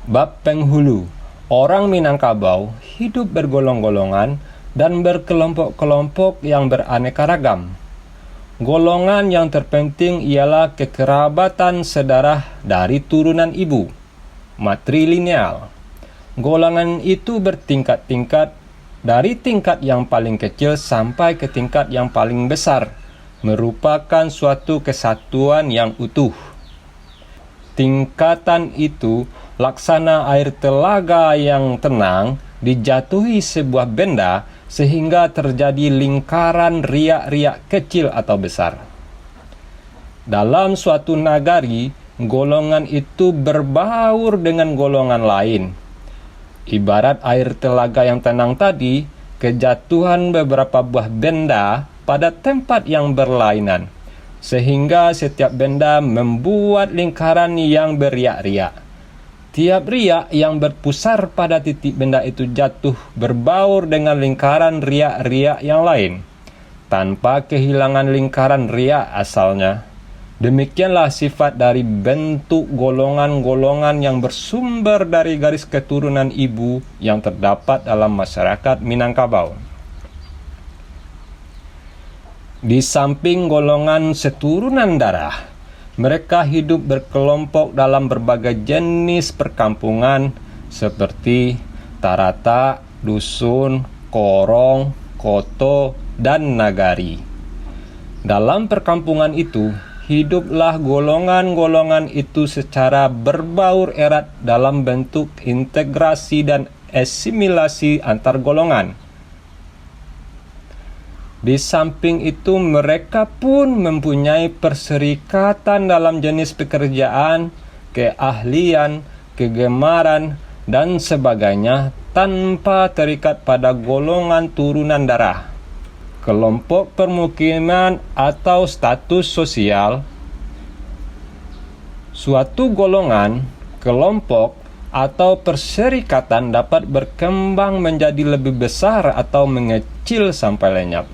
Bab penghulu, orang Minangkabau hidup bergolong-golongan dan berkelompok-kelompok yang beraneka ragam. Golongan yang terpenting ialah kekerabatan sedarah dari turunan ibu, matrilineal. Golongan itu bertingkat-tingkat dari tingkat yang paling kecil sampai ke tingkat yang paling besar, merupakan suatu kesatuan yang utuh. Tingkatan itu laksana air telaga yang tenang dijatuhi sebuah benda sehingga terjadi lingkaran riak-riak kecil atau besar. Dalam suatu nagari, golongan itu berbaur dengan golongan lain. Ibarat air telaga yang tenang tadi, kejatuhan beberapa buah benda pada tempat yang berlainan, sehingga setiap benda membuat lingkaran yang beriak-riak. Tiap riak yang berpusar pada titik benda itu jatuh berbaur dengan lingkaran riak-riak yang lain, tanpa kehilangan lingkaran riak asalnya. Demikianlah sifat dari bentuk golongan-golongan yang bersumber dari garis keturunan ibu yang terdapat dalam masyarakat Minangkabau. Di samping golongan seturunan darah, mereka hidup berkelompok dalam berbagai jenis perkampungan seperti tarata, dusun, korong, koto, dan nagari. Dalam perkampungan itu, hiduplah golongan-golongan itu secara berbaur erat dalam bentuk integrasi dan asimilasi antar golongan. Di samping itu, mereka pun mempunyai perserikatan dalam jenis pekerjaan, keahlian, kegemaran, dan sebagainya tanpa terikat pada golongan turunan darah, kelompok permukiman, atau status sosial. Suatu golongan, kelompok, atau perserikatan dapat berkembang menjadi lebih besar atau mengecil sampai lenyap.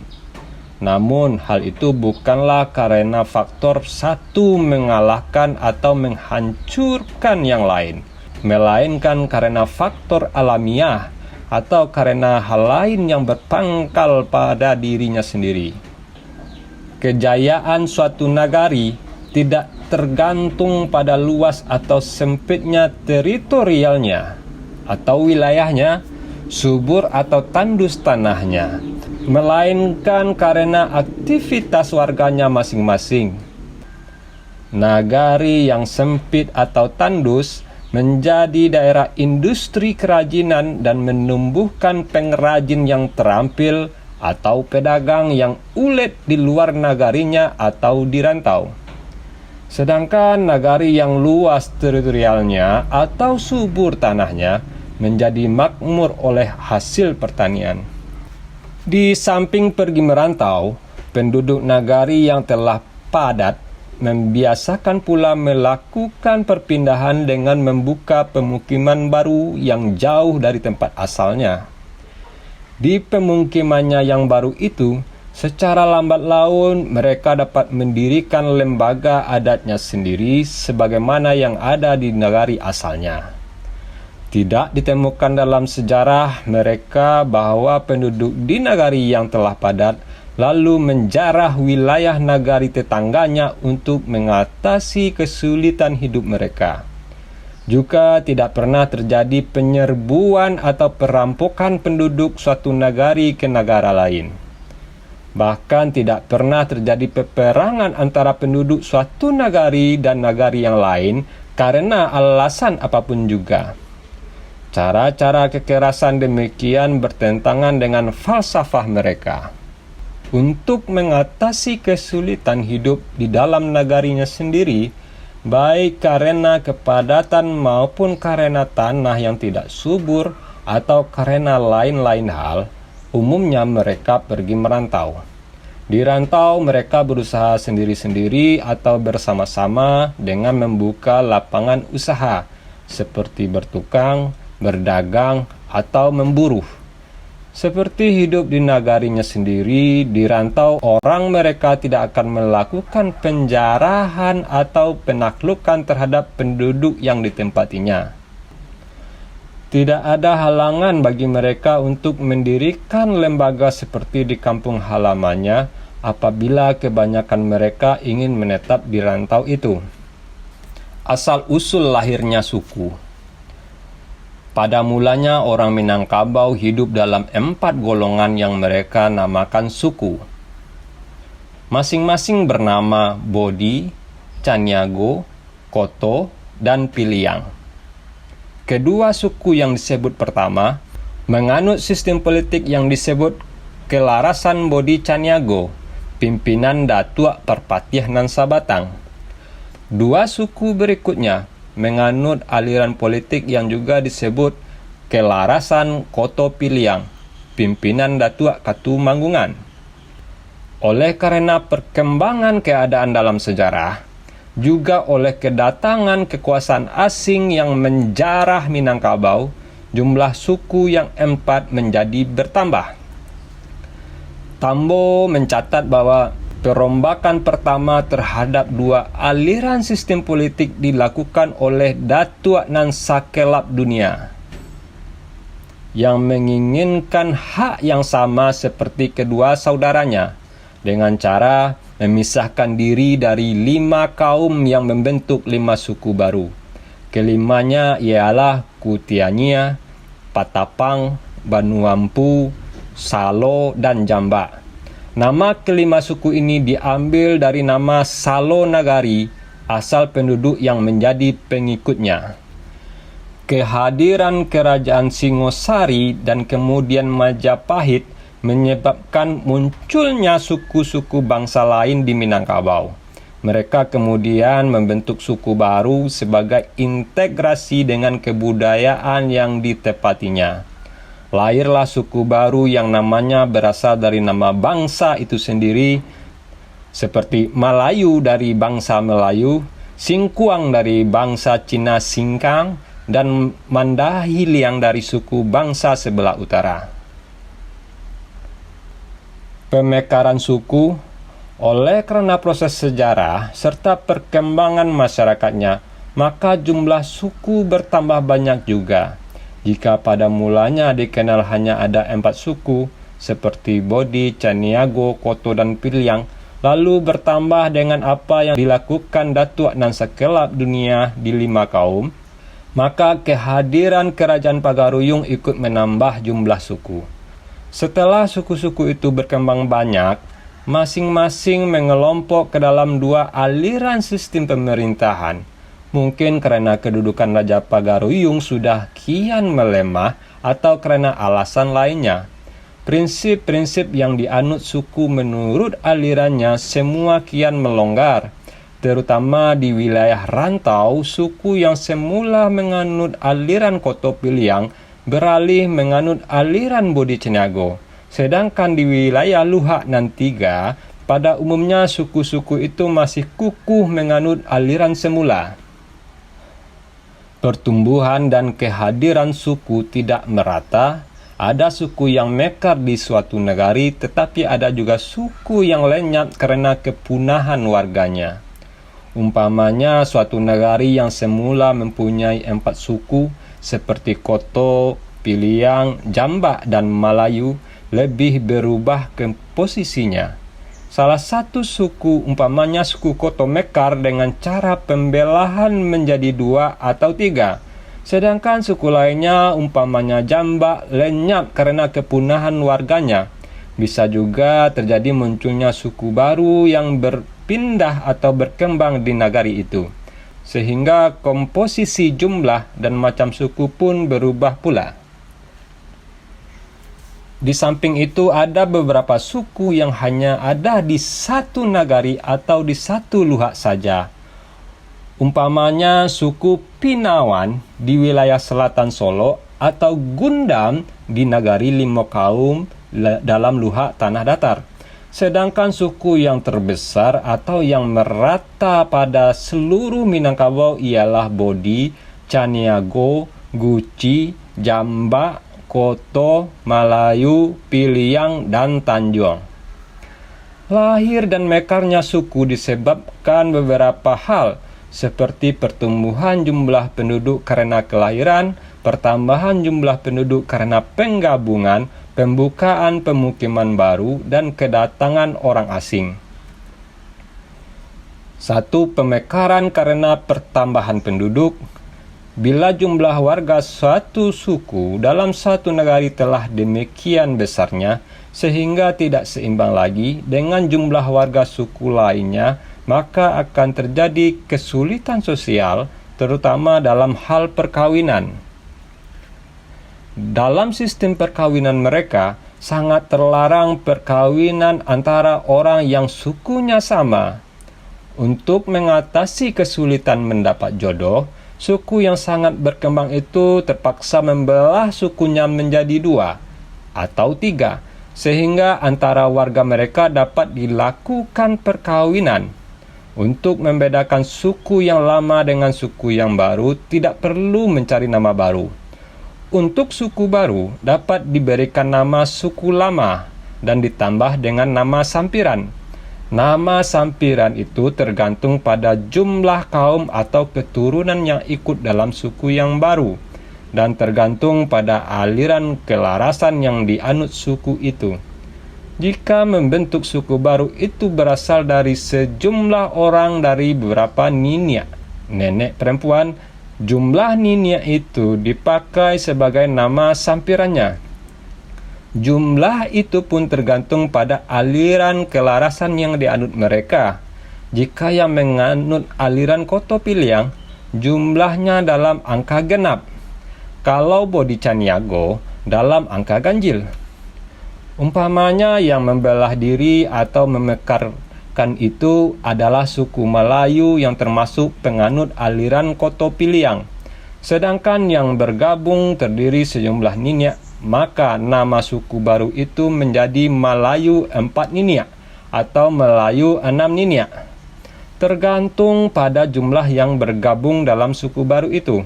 Namun, hal itu bukanlah karena faktor satu mengalahkan atau menghancurkan yang lain, melainkan karena faktor alamiah atau karena hal lain yang berpangkal pada dirinya sendiri. Kejayaan suatu nagari tidak tergantung pada luas atau sempitnya teritorialnya atau wilayahnya, subur atau tandus tanahnya, melainkan karena aktivitas warganya masing-masing. Nagari yang sempit atau tandus menjadi daerah industri kerajinan dan menumbuhkan pengrajin yang terampil atau pedagang yang ulet di luar nagarinya atau di rantau. Sedangkan nagari yang luas teritorialnya atau subur tanahnya menjadi makmur oleh hasil pertanian. Di samping pergi merantau, penduduk nagari yang telah padat membiasakan pula melakukan perpindahan dengan membuka pemukiman baru yang jauh dari tempat asalnya. Di pemukimannya yang baru itu, secara lambat laun mereka dapat mendirikan lembaga adatnya sendiri sebagaimana yang ada di nagari asalnya. Tidak ditemukan dalam sejarah mereka bahwa penduduk di nagari yang telah padat lalu menjarah wilayah nagari tetangganya untuk mengatasi kesulitan hidup mereka. Juga tidak pernah terjadi penyerbuan atau perampokan penduduk suatu nagari ke negara lain. Bahkan tidak pernah terjadi peperangan antara penduduk suatu nagari dan nagari yang lain karena alasan apapun juga. Cara-cara kekerasan demikian bertentangan dengan falsafah mereka. Untuk mengatasi kesulitan hidup di dalam nagarinya sendiri, baik karena kepadatan maupun karena tanah yang tidak subur atau karena lain-lain hal, umumnya mereka pergi merantau. Di rantau mereka berusaha sendiri-sendiri atau bersama-sama dengan membuka lapangan usaha seperti bertukang, berdagang, atau memburu. Seperti hidup di nagarinya sendiri, di rantau orang mereka tidak akan melakukan penjarahan atau penaklukan terhadap penduduk yang ditempatinya. Tidak ada halangan bagi mereka untuk mendirikan lembaga seperti di kampung halamannya apabila kebanyakan mereka ingin menetap di rantau itu. Asal-usul lahirnya suku. Pada mulanya orang Minangkabau hidup dalam 4 golongan yang mereka namakan suku. Masing-masing bernama Bodi, Caniago, Koto, dan Piliang. Kedua suku yang disebut pertama menganut sistem politik yang disebut Kelarasan Bodi Caniago, pimpinan Datuk Perpatiah Nan Sabatang. Dua suku berikutnya menganut aliran politik yang juga disebut Kelarasan Koto Piliang, pimpinan Datuk Katu Manggungan. Oleh karena perkembangan keadaan dalam sejarah, juga oleh kedatangan kekuasaan asing yang menjarah Minangkabau, jumlah suku yang 4 menjadi bertambah. Tambo mencatat bahwa perombakan pertama terhadap 2 aliran sistem politik dilakukan oleh Datuk Nan Sakelap Dunia yang menginginkan hak yang sama seperti kedua saudaranya dengan cara memisahkan diri dari 5 kaum yang membentuk 5 suku baru. Kelimanya ialah Kutiania, Patapang, Banuampu, Salo, dan Jamba. Nama kelima suku ini diambil dari nama Salo Nagari, asal penduduk yang menjadi pengikutnya. Kehadiran kerajaan Singosari dan kemudian Majapahit menyebabkan munculnya suku-suku bangsa lain di Minangkabau. Mereka kemudian membentuk suku baru sebagai integrasi dengan kebudayaan yang ditepatinya. Lahirlah suku baru yang namanya berasal dari nama bangsa itu sendiri, seperti Malayu dari bangsa Melayu, Singkuang dari bangsa Cina Singkang, dan Mandahiliang dari suku bangsa sebelah utara. Pemekaran suku, oleh karena proses sejarah serta perkembangan masyarakatnya, maka jumlah suku bertambah banyak juga. Jika pada mulanya dikenal hanya ada 4 suku, seperti Bodi, Caniago, Koto, dan Piliang, lalu bertambah dengan apa yang dilakukan Datuk Nan Sakelap Dunia di 5 kaum, maka kehadiran Kerajaan Pagaruyung ikut menambah jumlah suku. Setelah suku-suku itu berkembang banyak, masing-masing mengelompok ke dalam 2 aliran sistem pemerintahan. Mungkin karena kedudukan Raja Pagaruyung sudah kian melemah atau karena alasan lainnya. Prinsip-prinsip yang dianut suku menurut alirannya semua kian melonggar. Terutama di wilayah rantau, suku yang semula menganut aliran Koto Piliang beralih menganut aliran Bodi Caniago. Sedangkan di wilayah Luhak Nan Tiga, pada umumnya suku-suku itu masih kukuh menganut aliran semula. Pertumbuhan dan kehadiran suku tidak merata. Ada suku yang mekar di suatu negari, tetapi ada juga suku yang lenyap karena kepunahan warganya. Umpamanya suatu negari yang semula mempunyai 4 suku, seperti Koto, Piliang, Jamba, dan Malayu, lebih berubah ke posisinya. Salah satu suku, umpamanya suku Koto, mekar dengan cara pembelahan menjadi 2 atau 3. Sedangkan suku lainnya, umpamanya Jamba, lenyap karena kepunahan warganya. Bisa juga terjadi munculnya suku baru yang berpindah atau berkembang di negari itu, sehingga komposisi jumlah dan macam suku pun berubah pula. Di samping itu ada beberapa suku yang hanya ada di satu nagari atau di satu luhak saja. Umpamanya suku Pinawan di wilayah selatan Solo atau Gundam di nagari Limo Kaum dalam luhak tanah datar. Sedangkan suku yang terbesar atau yang merata pada seluruh Minangkabau ialah Bodi, Caniago, Guci, Jamba, Koto, Malayu, Piliang, dan Tanjung. Lahir dan mekarnya suku disebabkan beberapa hal, seperti pertumbuhan jumlah penduduk karena kelahiran, pertambahan jumlah penduduk karena penggabungan, pembukaan pemukiman baru, dan kedatangan orang asing. 1. Pemekaran karena pertambahan penduduk. Bila jumlah warga suatu suku dalam satu negari telah demikian besarnya, sehingga tidak seimbang lagi dengan jumlah warga suku lainnya, maka akan terjadi kesulitan sosial, terutama dalam hal perkawinan. Dalam sistem perkawinan mereka, sangat terlarang perkawinan antara orang yang sukunya sama. Untuk mengatasi kesulitan mendapat jodoh, suku yang sangat berkembang itu terpaksa membelah sukunya menjadi 2 atau 3, sehingga antara warga mereka dapat dilakukan perkawinan. Untuk membedakan suku yang lama dengan suku yang baru, tidak perlu mencari nama baru. Untuk suku baru, dapat diberikan nama suku lama dan ditambah dengan nama sampiran. Nama sampiran itu tergantung pada jumlah kaum atau keturunan yang ikut dalam suku yang baru, dan tergantung pada aliran kelarasan yang dianut suku itu. Jika membentuk suku baru itu berasal dari sejumlah orang dari beberapa ninia, nenek perempuan, jumlah ninia itu dipakai sebagai nama sampirannya. Jumlah itu pun tergantung pada aliran kelarasan yang dianut mereka. Jika yang menganut aliran Kotopiliang, jumlahnya dalam angka genap. Kalau Bodhicaniago, dalam angka ganjil. Umpamanya yang membelah diri atau memekarkan itu adalah suku Melayu yang termasuk penganut aliran Kotopiliang. Sedangkan yang bergabung terdiri sejumlah ninia, maka nama suku baru itu menjadi Melayu 4 ninia atau Melayu 6 ninia. Tergantung pada jumlah yang bergabung dalam suku baru itu.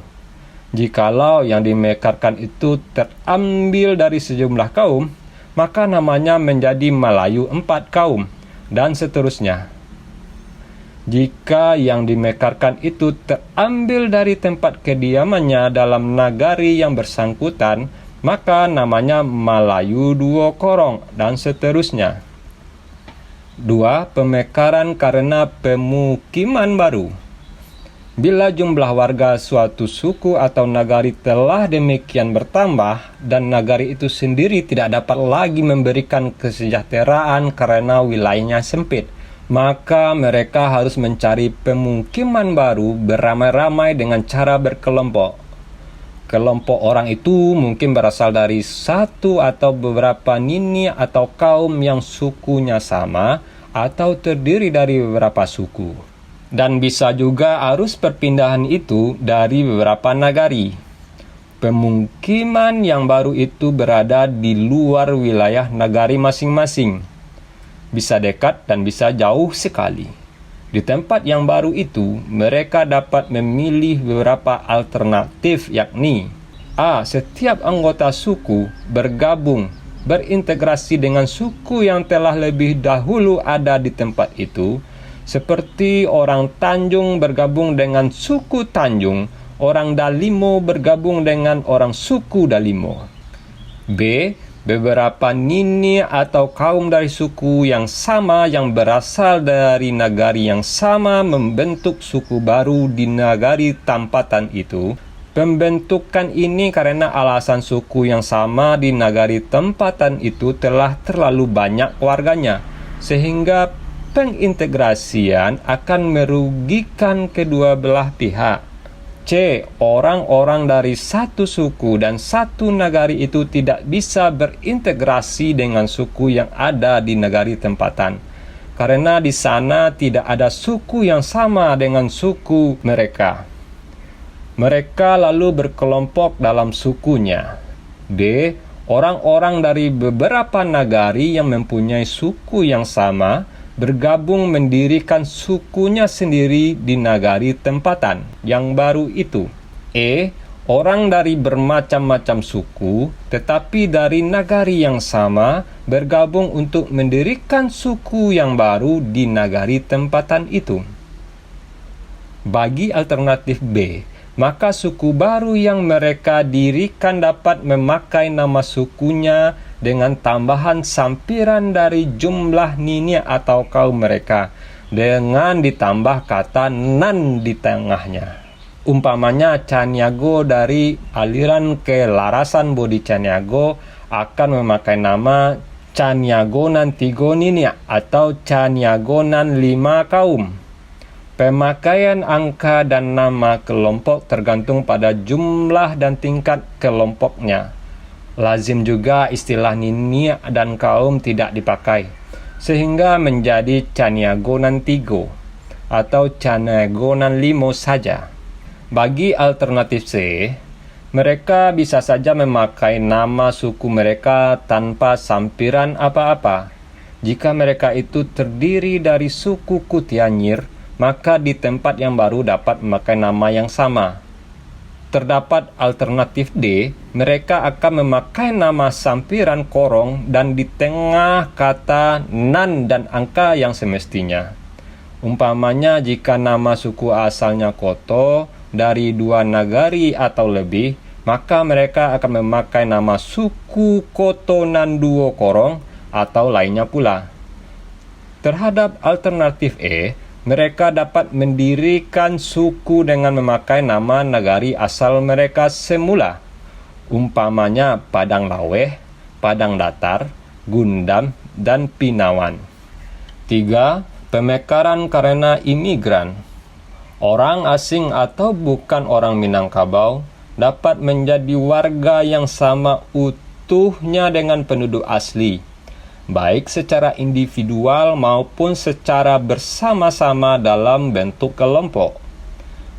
Jikalau yang dimekarkan itu terambil dari sejumlah kaum, maka namanya menjadi Melayu 4 kaum, dan seterusnya. Jika yang dimekarkan itu terambil dari tempat kediamannya dalam nagari yang bersangkutan, maka namanya Melayu 2 Korong, dan seterusnya. 2. Pemekaran karena pemukiman baru. Bila jumlah warga suatu suku atau nagari telah demikian bertambah, dan nagari itu sendiri tidak dapat lagi memberikan kesejahteraan karena wilayahnya sempit, maka mereka harus mencari pemukiman baru beramai-ramai dengan cara berkelompok. Kelompok orang itu mungkin berasal dari satu atau beberapa nini atau kaum yang sukunya sama, atau terdiri dari beberapa suku. Dan bisa juga arus perpindahan itu dari beberapa nagari. Pemukiman yang baru itu berada di luar wilayah nagari masing-masing. Bisa dekat dan bisa jauh sekali. Di tempat yang baru itu, mereka dapat memilih beberapa alternatif, yakni A. Setiap anggota suku bergabung, berintegrasi dengan suku yang telah lebih dahulu ada di tempat itu, seperti orang Tanjung bergabung dengan suku Tanjung, orang Dalimo bergabung dengan orang suku Dalimo. B. Beberapa nini atau kaum dari suku yang sama yang berasal dari nagari yang sama membentuk suku baru di nagari tampatan itu. Pembentukan ini karena alasan suku yang sama di nagari tempatan itu telah terlalu banyak warganya, sehingga pengintegrasian akan merugikan kedua belah pihak. C. Orang-orang dari satu suku dan satu nagari itu tidak bisa berintegrasi dengan suku yang ada di nagari tempatan, karena di sana tidak ada suku yang sama dengan suku mereka. Mereka lalu berkelompok dalam sukunya. D. Orang-orang dari beberapa nagari yang mempunyai suku yang sama bergabung mendirikan sukunya sendiri di nagari tempatan yang baru itu. E. Orang dari bermacam-macam suku, tetapi dari nagari yang sama, bergabung untuk mendirikan suku yang baru di nagari tempatan itu. Bagi alternatif B, maka suku baru yang mereka dirikan dapat memakai nama sukunya dengan tambahan sampiran dari jumlah nini atau kaum mereka, dengan ditambah kata nan di tengahnya. Umpamanya Caniago dari aliran kelarasan Bodi Caniago akan memakai nama Caniagonan 3 nini atau Caniagonan 5 kaum. Pemakaian angka dan nama kelompok tergantung pada jumlah dan tingkat kelompoknya. Lazim juga istilah nini dan kaum tidak dipakai, sehingga menjadi Caniagonan 3 atau Caniagonan 5 saja. Bagi alternatif C, mereka bisa saja memakai nama suku mereka tanpa sampiran apa-apa. Jika mereka itu terdiri dari suku Kutianyir, maka di tempat yang baru dapat memakai nama yang sama. Terdapat alternatif D, mereka akan memakai nama sampiran korong dan di tengah kata nan dan angka yang semestinya. Umpamanya jika nama suku asalnya Koto dari 2 nagari atau lebih, maka mereka akan memakai nama suku Koto nan 2 korong atau lainnya pula. Terhadap alternatif E, mereka dapat mendirikan suku dengan memakai nama nagari asal mereka semula. Umpamanya Padang Laweh, Padang Datar, Gundam, dan Pinawan. 3. Pemekaran karena imigran. Orang asing atau bukan orang Minangkabau dapat menjadi warga yang sama utuhnya dengan penduduk asli, baik secara individual maupun secara bersama-sama dalam bentuk kelompok.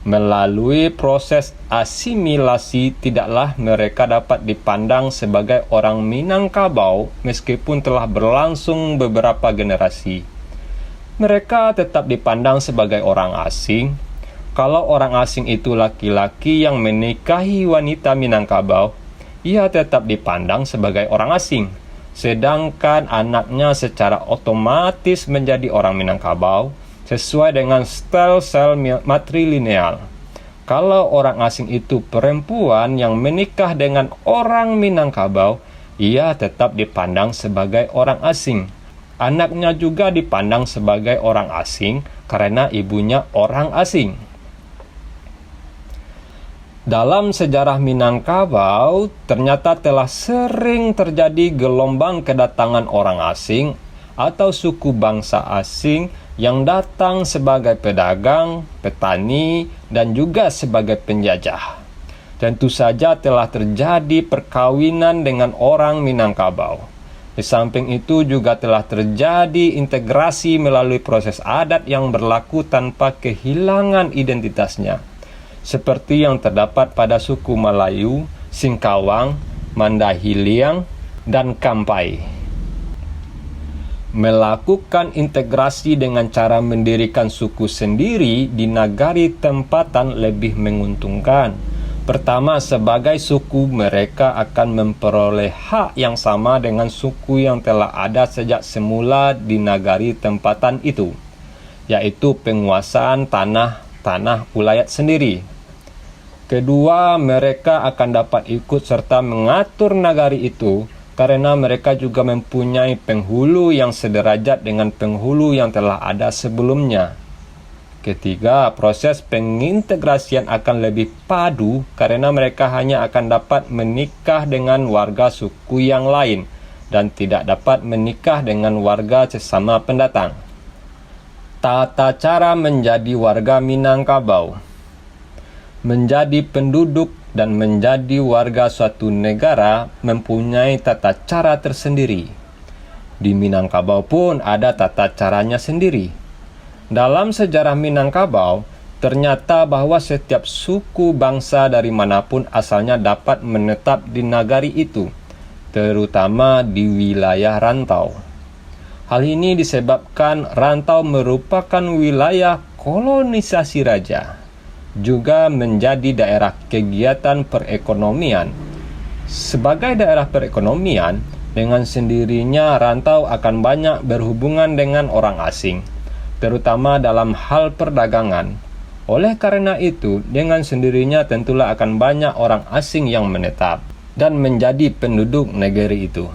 Melalui proses asimilasi, tidaklah mereka dapat dipandang sebagai orang Minangkabau meskipun telah berlangsung beberapa generasi. Mereka tetap dipandang sebagai orang asing. Kalau orang asing itu laki-laki yang menikahi wanita Minangkabau, ia tetap dipandang sebagai orang asing. Sedangkan anaknya secara otomatis menjadi orang Minangkabau sesuai dengan sel matrilineal. Kalau orang asing itu perempuan yang menikah dengan orang Minangkabau, ia tetap dipandang sebagai orang asing. Anaknya juga dipandang sebagai orang asing karena ibunya orang asing. Dalam sejarah Minangkabau, ternyata telah sering terjadi gelombang kedatangan orang asing atau suku bangsa asing yang datang sebagai pedagang, petani, dan juga sebagai penjajah. Tentu saja telah terjadi perkawinan dengan orang Minangkabau. Di samping itu juga telah terjadi integrasi melalui proses adat yang berlaku tanpa kehilangan identitasnya, seperti yang terdapat pada suku Melayu, Singkawang, Mandahiliang, dan Kampai. Melakukan integrasi dengan cara mendirikan suku sendiri di nagari tempatan lebih menguntungkan. Pertama, sebagai suku mereka akan memperoleh hak yang sama dengan suku yang telah ada sejak semula di nagari tempatan itu, yaitu penguasaan tanah ulayat sendiri. Kedua, mereka akan dapat ikut serta mengatur nagari itu karena mereka juga mempunyai penghulu yang sederajat dengan penghulu yang telah ada sebelumnya. Ketiga, proses pengintegrasian akan lebih padu karena mereka hanya akan dapat menikah dengan warga suku yang lain dan tidak dapat menikah dengan warga sesama pendatang. Tata cara menjadi warga Minangkabau. Menjadi penduduk dan menjadi warga suatu negara mempunyai tata cara tersendiri. Di Minangkabau pun ada tata caranya sendiri. Dalam sejarah Minangkabau, ternyata bahwa setiap suku bangsa dari manapun asalnya dapat menetap di nagari itu, terutama di wilayah rantau. Hal ini disebabkan rantau merupakan wilayah kolonisasi raja, juga menjadi daerah kegiatan perekonomian. Sebagai daerah perekonomian, dengan sendirinya rantau akan banyak berhubungan dengan orang asing, terutama dalam hal perdagangan. Oleh karena itu, dengan sendirinya tentulah akan banyak orang asing yang menetap dan menjadi penduduk negeri itu.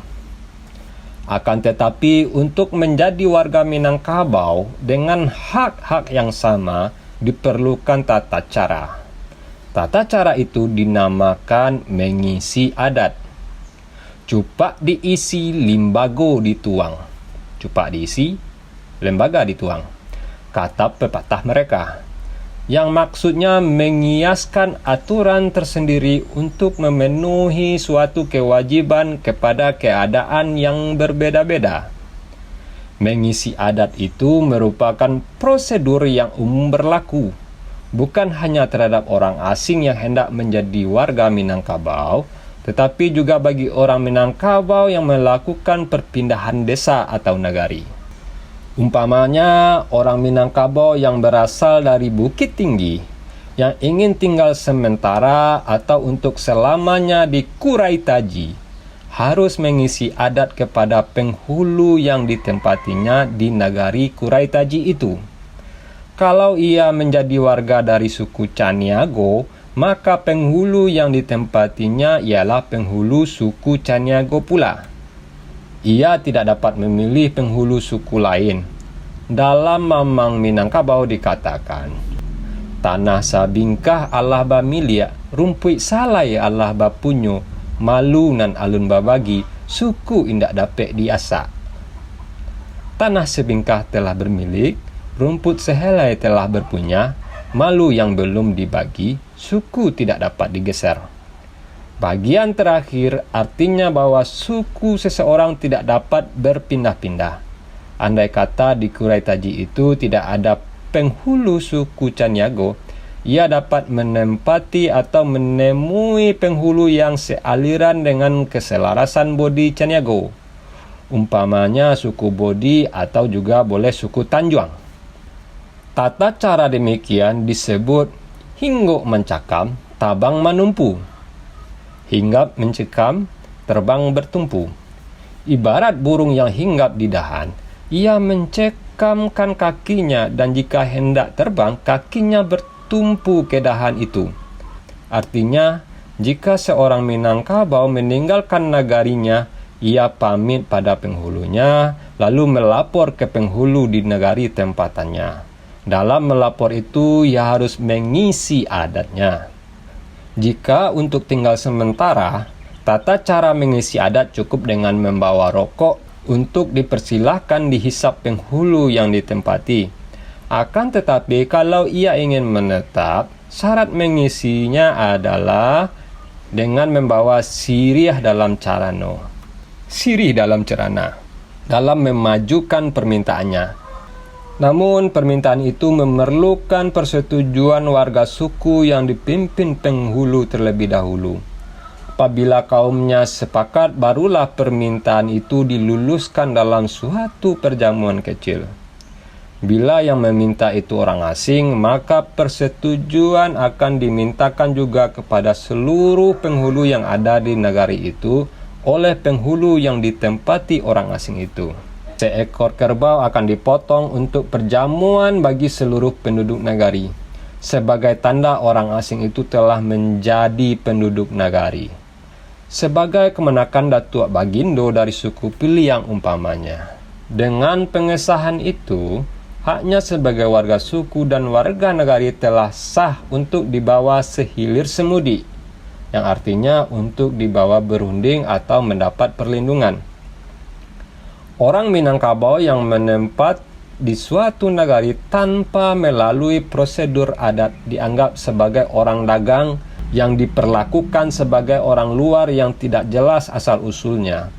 Akan tetapi, untuk menjadi warga Minangkabau dengan hak-hak yang sama, diperlukan tata cara. Tata cara itu dinamakan mengisi adat. Cupak diisi, limbago dituang. Cupak diisi, lembaga dituang, kata pepatah mereka, yang maksudnya mengiaskan aturan tersendiri untuk memenuhi suatu kewajiban kepada keadaan yang berbeda-beda. Mengisi adat itu merupakan prosedur yang umum berlaku, bukan hanya terhadap orang asing yang hendak menjadi warga Minangkabau, tetapi juga bagi orang Minangkabau yang melakukan perpindahan desa atau nagari. Umpamanya, orang Minangkabau yang berasal dari Bukit Tinggi, yang ingin tinggal sementara atau untuk selamanya di Kurai Taji, harus mengisi adat kepada penghulu yang ditempatinya di nagari Kurai Taji itu. Kalau ia menjadi warga dari suku Caniago, maka penghulu yang ditempatinya ialah penghulu suku Caniago pula. Ia tidak dapat memilih penghulu suku lain. Dalam Mamang Minangkabau dikatakan, tanah sabingkah Allah bamilia, rumput salai Allah bapunyo, malu nan alun babagi, suku indak dapat diasak. Tanah sebingkah telah bermilik, rumput sehelai telah berpunya, malu yang belum dibagi, suku tidak dapat digeser. Bagian terakhir artinya bahwa suku seseorang tidak dapat berpindah-pindah. Andai kata di Kurai Taji itu tidak ada penghulu suku Caniago, ia dapat menempati atau menemui penghulu yang sealiran dengan keselarasan Bodi Caniago. Umpamanya suku Bodi atau juga boleh suku Tanjuang. Tata cara demikian disebut hingguk mencakam, tabang manumpu. Hinggap mencekam, terbang bertumpu. Ibarat burung yang hinggap di dahan, ia mencekamkan kakinya dan jika hendak terbang, kakinya bertumpu ke dahan itu. Artinya, jika seorang Minangkabau meninggalkan nagarinya, ia pamit pada penghulunya, lalu melapor ke penghulu di negari tempatannya. Dalam melapor itu, ia harus mengisi adatnya. Jika untuk tinggal sementara, tata cara mengisi adat cukup dengan membawa rokok untuk dipersilahkan dihisap penghulu yang ditempati. Akan tetapi kalau ia ingin menetap, syarat mengisinya adalah dengan membawa sirih dalam carano. Sirih dalam cerana, dalam memajukan permintaannya. Namun permintaan itu memerlukan persetujuan warga suku yang dipimpin penghulu terlebih dahulu. Apabila kaumnya sepakat, barulah permintaan itu diluluskan dalam suatu perjamuan kecil. Bila yang meminta itu orang asing, maka persetujuan akan dimintakan juga kepada seluruh penghulu yang ada di negari itu oleh penghulu yang ditempati orang asing itu. Seekor kerbau akan dipotong untuk perjamuan bagi seluruh penduduk nagari, sebagai tanda orang asing itu telah menjadi penduduk nagari. Sebagai kemenakan Datuk Bagindo dari suku Piliang umpamanya. Dengan pengesahan itu, haknya sebagai warga suku dan warga nagari telah sah untuk dibawa sehilir semudi, yang artinya untuk dibawa berunding atau mendapat perlindungan. Orang Minangkabau yang menempat di suatu nagari tanpa melalui prosedur adat dianggap sebagai orang dagang yang diperlakukan sebagai orang luar yang tidak jelas asal-usulnya.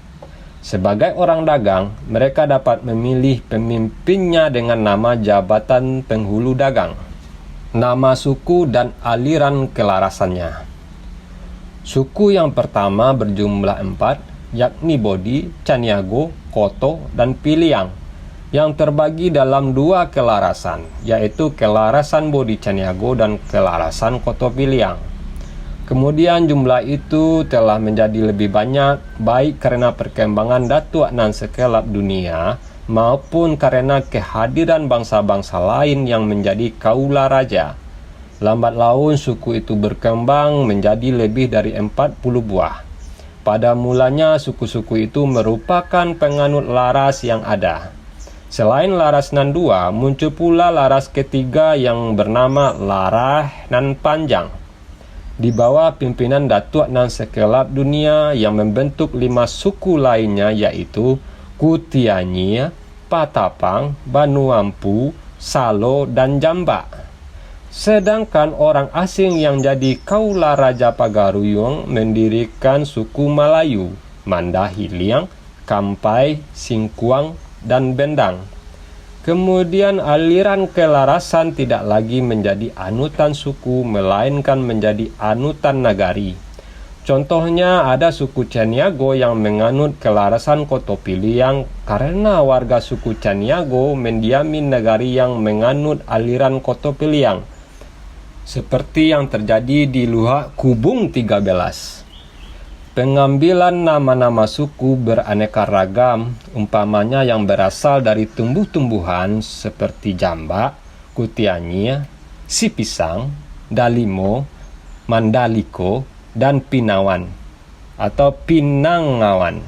Sebagai orang dagang, mereka dapat memilih pemimpinnya dengan nama jabatan penghulu dagang, nama suku dan aliran kelarasannya. Suku yang pertama berjumlah 4, yakni Bodi, Caniago, Koto, dan Piliang, yang terbagi dalam 2 kelarasan, yaitu kelarasan Bodi Caniago dan kelarasan Koto Piliang. Kemudian jumlah itu telah menjadi lebih banyak, baik karena perkembangan datuk nan sekelap dunia, maupun karena kehadiran bangsa-bangsa lain yang menjadi kaula raja. Lambat laun suku itu berkembang menjadi lebih dari 40 buah. Pada mulanya suku-suku itu merupakan penganut laras yang ada. Selain laras nan dua, muncul pula laras ketiga yang bernama Laras nan Panjang. Di bawah pimpinan Datuk nan Sekelap Dunia yang membentuk 5 suku lainnya, yaitu Kutiani, Patapang, Banuampu, Salo, dan Jamba. Sedangkan orang asing yang jadi kaula Raja Pagaruyung mendirikan suku Melayu, Mandahiliang, Kampai, Singkuang, dan Bendang. Kemudian aliran kelarasan tidak lagi menjadi anutan suku, melainkan menjadi anutan nagari. Contohnya ada suku Caniago yang menganut kelarasan Kotopiliang karena warga suku Caniago mendiami negari yang menganut aliran Kotopiliang. Seperti yang terjadi di Luhak Kubung 13. Pengambilan nama-nama suku beraneka ragam, umpamanya yang berasal dari tumbuh-tumbuhan seperti Jamba, Kutiani, Sipisang, Dalimo, Mandaliko, dan Pinawan atau Pinangawan.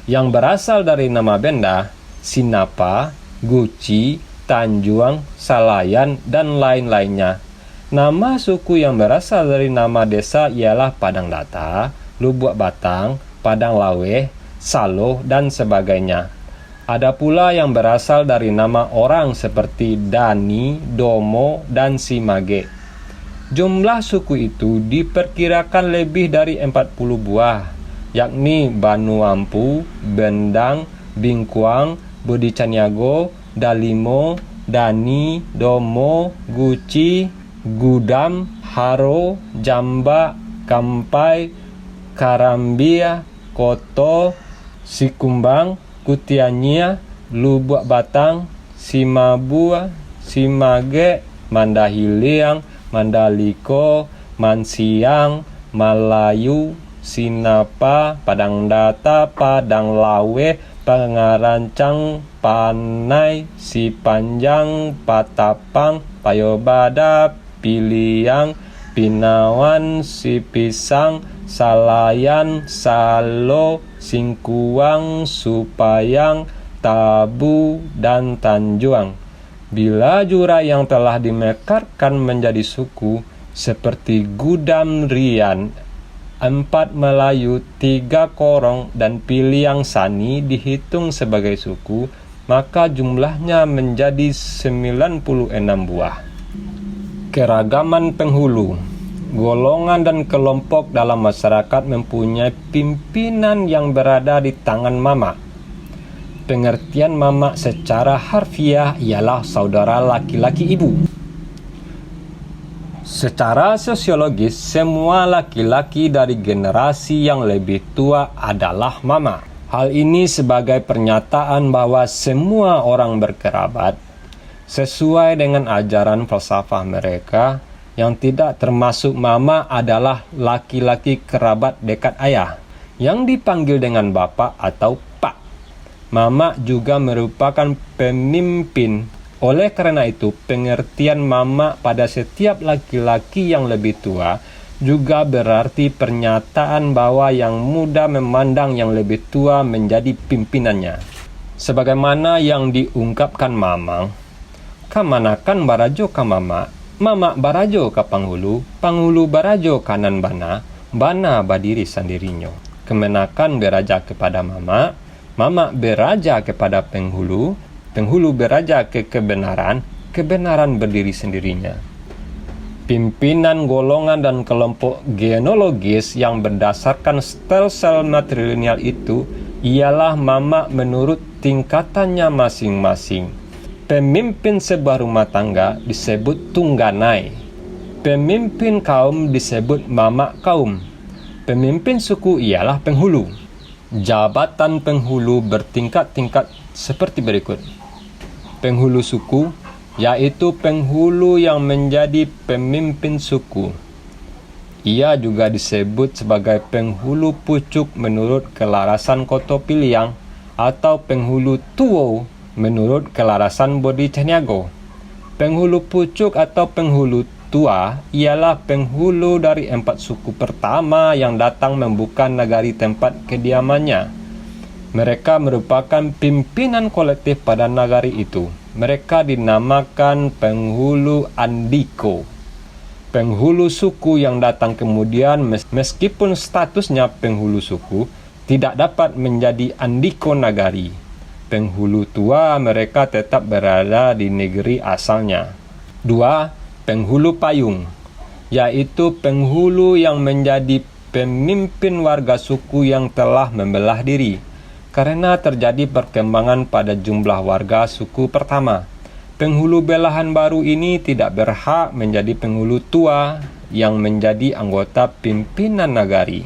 Yang berasal dari nama benda, Sinapa, Guci, Tanjuang, Salayan, dan lain-lainnya. Nama suku yang berasal dari nama desa ialah Padang Data, Lubuk Batang, Padang Lawe, Salo, dan sebagainya. Ada pula yang berasal dari nama orang seperti Dani, Domo, dan Simage. Jumlah suku itu diperkirakan lebih dari 40 buah, yakni Banuampu, Bendang, Bingkuang, Budi Caniago, Dalimo, Dani, Domo, Guci, Gudam, Haro, Jamba, Kampai, Karambia, Koto, Sikumbang, Kutiania, Lubuk Batang, Simabua, Simage, Mandahiliang, Mandaliko, Mansiang, Malayu, Sinapa, Padang Data, Padang Lawe, Pangarancang, Panai, Sipanjang, Patapang, Payobada, Piliang, Pinawan, Sipisang, Salayan, Salo, Singkuang, Supayang, Tabu, dan Tanjuang. Bila jura yang telah dimekarkan menjadi suku seperti Gudam Rian, 4 Melayu, 3 Korong, dan Piliang Sani dihitung sebagai suku, maka jumlahnya menjadi 96 buah. Keragaman penghulu, golongan dan kelompok dalam masyarakat mempunyai pimpinan yang berada di tangan mama. Pengertian mama secara harfiah ialah saudara laki-laki ibu. Secara sosiologis, semua laki-laki dari generasi yang lebih tua adalah mama. Hal ini sebagai pernyataan bahwa semua orang berkerabat sesuai dengan ajaran falsafah mereka. Yang tidak termasuk mama adalah laki-laki kerabat dekat ayah yang dipanggil dengan bapak atau pak. Mama juga merupakan pemimpin. Oleh karena itu, pengertian mama pada setiap laki-laki yang lebih tua juga berarti pernyataan bahwa yang muda memandang yang lebih tua menjadi pimpinannya. Sebagaimana yang diungkapkan Mamang, kamanakan barajo ka mama, mama barajo ka panghulu, panghulu barajo kanan bana, bana berdiri sendirinya. Kemenakan beraja kepada mama, mama beraja kepada penghulu, penghulu beraja ke kebenaran, kebenaran berdiri sendirinya. Pimpinan golongan dan kelompok genealogis yang berdasarkan sel-sel matrilineal itu ialah mama menurut tingkatannya masing-masing. Pemimpin sebuah rumah tangga disebut tungganai. Pemimpin kaum disebut mama kaum. Pemimpin suku ialah penghulu. Jabatan penghulu bertingkat-tingkat seperti berikut. Penghulu suku, yaitu penghulu yang menjadi pemimpin suku. Ia juga disebut sebagai penghulu pucuk menurut kelarasan Kotopiliang atau penghulu tuo menurut kelarasan Bodi Caniago. Penghulu pucuk atau penghulu Tua ialah penghulu dari 4 suku pertama yang datang membuka negari tempat kediamannya. Mereka merupakan pimpinan kolektif pada negari itu. Mereka dinamakan penghulu Andiko. Penghulu suku yang datang kemudian, meskipun statusnya penghulu suku, tidak dapat menjadi Andiko nagari. Penghulu tua mereka tetap berada di negeri asalnya. 2. Penghulu payung, yaitu penghulu yang menjadi pemimpin warga suku yang telah membelah diri, karena terjadi perkembangan pada jumlah warga suku pertama. Penghulu belahan baru ini tidak berhak menjadi penghulu tua yang menjadi anggota pimpinan nagari.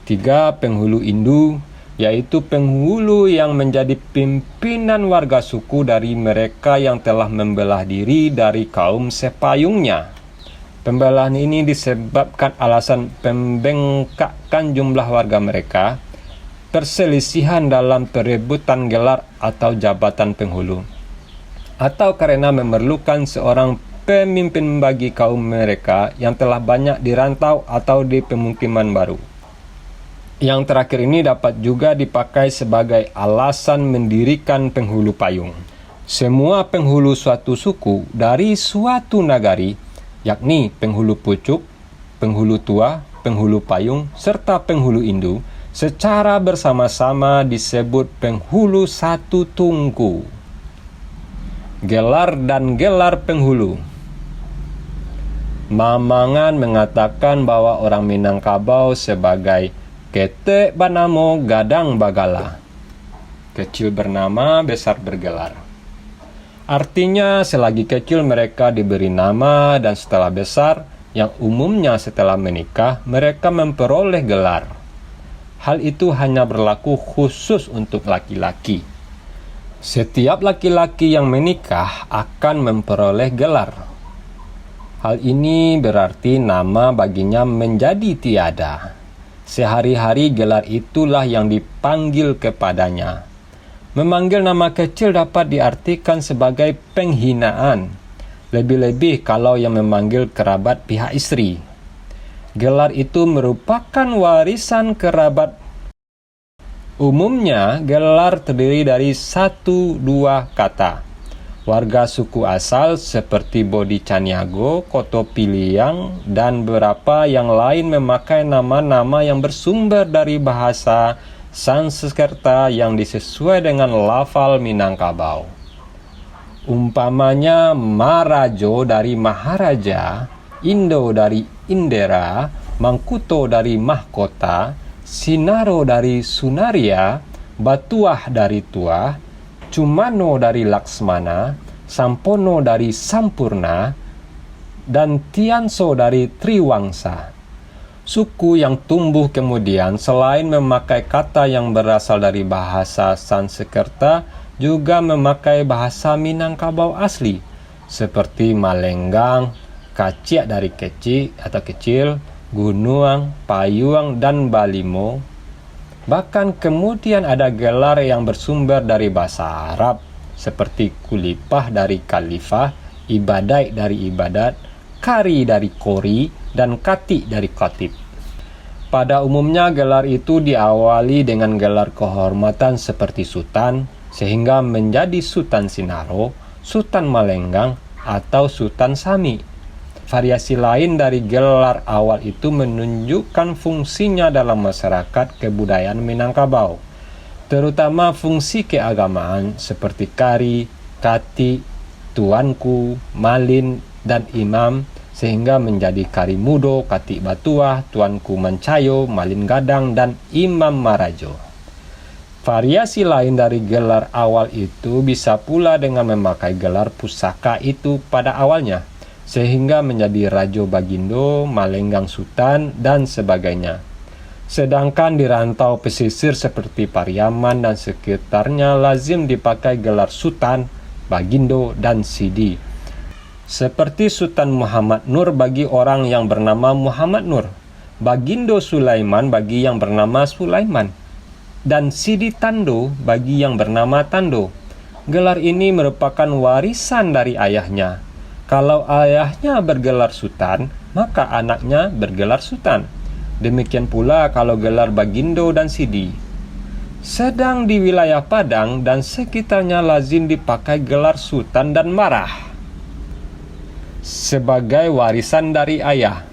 3. Penghulu Indu, yaitu penghulu yang menjadi pimpinan warga suku dari mereka yang telah membelah diri dari kaum sepayungnya. Pembelahan ini disebabkan alasan pembengkakan jumlah warga mereka, perselisihan dalam perebutan gelar atau jabatan penghulu, atau karena memerlukan seorang pemimpin bagi kaum mereka yang telah banyak dirantau atau di pemukiman baru. Yang terakhir ini dapat juga dipakai sebagai alasan mendirikan penghulu payung. Semua penghulu suatu suku dari suatu nagari, yakni penghulu pucuk, penghulu tua, penghulu payung, serta penghulu indu, secara bersama-sama disebut penghulu satu tungku. Gelar dan gelar penghulu. Mamangan mengatakan bahwa orang Minangkabau sebagai Kete banamo gadang bagala, kecil bernama, besar bergelar. Artinya selagi kecil mereka diberi nama, dan setelah besar, yang umumnya setelah menikah, mereka memperoleh gelar. Hal itu hanya berlaku khusus untuk laki-laki. Setiap laki-laki yang menikah akan memperoleh gelar. Hal ini berarti nama baginya menjadi tiada. Sehari-hari gelar itulah yang dipanggil kepadanya. Memanggil nama kecil dapat diartikan sebagai penghinaan, lebih-lebih kalau yang memanggil kerabat pihak istri. Gelar itu merupakan warisan kerabat. Umumnya, gelar terdiri dari 1-2 kata. Warga suku asal seperti Bodi Caniago, Koto Piliang, dan beberapa yang lain memakai nama-nama yang bersumber dari bahasa Sanskerta yang disesuai dengan lafal Minangkabau. Umpamanya Marajo dari Maharaja, Indo dari Indera, Mangkuto dari Mahkota, Sinaro dari Sunaria, Batuah dari Tuah, Cumano dari Laksmana, Sampono dari Sampurna, dan Tianso dari Triwangsa. Suku yang tumbuh kemudian selain memakai kata yang berasal dari bahasa Sanskerta, juga memakai bahasa Minangkabau asli, seperti Malenggang, Kaciak dari kecil atau kecil, Gunuang, Payuang, dan Balimo. Bahkan kemudian ada gelar yang bersumber dari bahasa Arab, seperti Kulipah dari Khalifah, Ibadai dari Ibadat, Kari dari Kori, dan Kati dari Khatib. Pada umumnya gelar itu diawali dengan gelar kehormatan seperti Sultan, sehingga menjadi Sultan Sinaro, Sultan Malenggang, atau Sultan Sami. Variasi lain dari gelar awal itu menunjukkan fungsinya dalam masyarakat kebudayaan Minangkabau, terutama fungsi keagamaan seperti Kari, Kati, Tuanku, Malin, dan Imam, sehingga menjadi Kari Mudo, Kati Batuah, Tuanku Mancayo, Malin Gadang, dan Imam Marajo. Variasi lain dari gelar awal itu bisa pula dengan memakai gelar pusaka itu pada awalnya, sehingga menjadi Rajo Bagindo, Malenggang Sultan, dan sebagainya. Sedangkan di rantau pesisir seperti Pariaman dan sekitarnya lazim dipakai gelar Sultan, Bagindo, dan Sidi. Seperti Sultan Muhammad Nur bagi orang yang bernama Muhammad Nur, Bagindo Sulaiman bagi yang bernama Sulaiman, dan Sidi Tando bagi yang bernama Tando. Gelar ini merupakan warisan dari ayahnya, Kalau ayahnya bergelar Sultan, maka anaknya bergelar Sultan. Demikian pula kalau gelar Bagindo dan Sidi. Sedang di wilayah Padang dan sekitarnya lazim dipakai gelar Sultan dan Marah sebagai warisan dari ayah.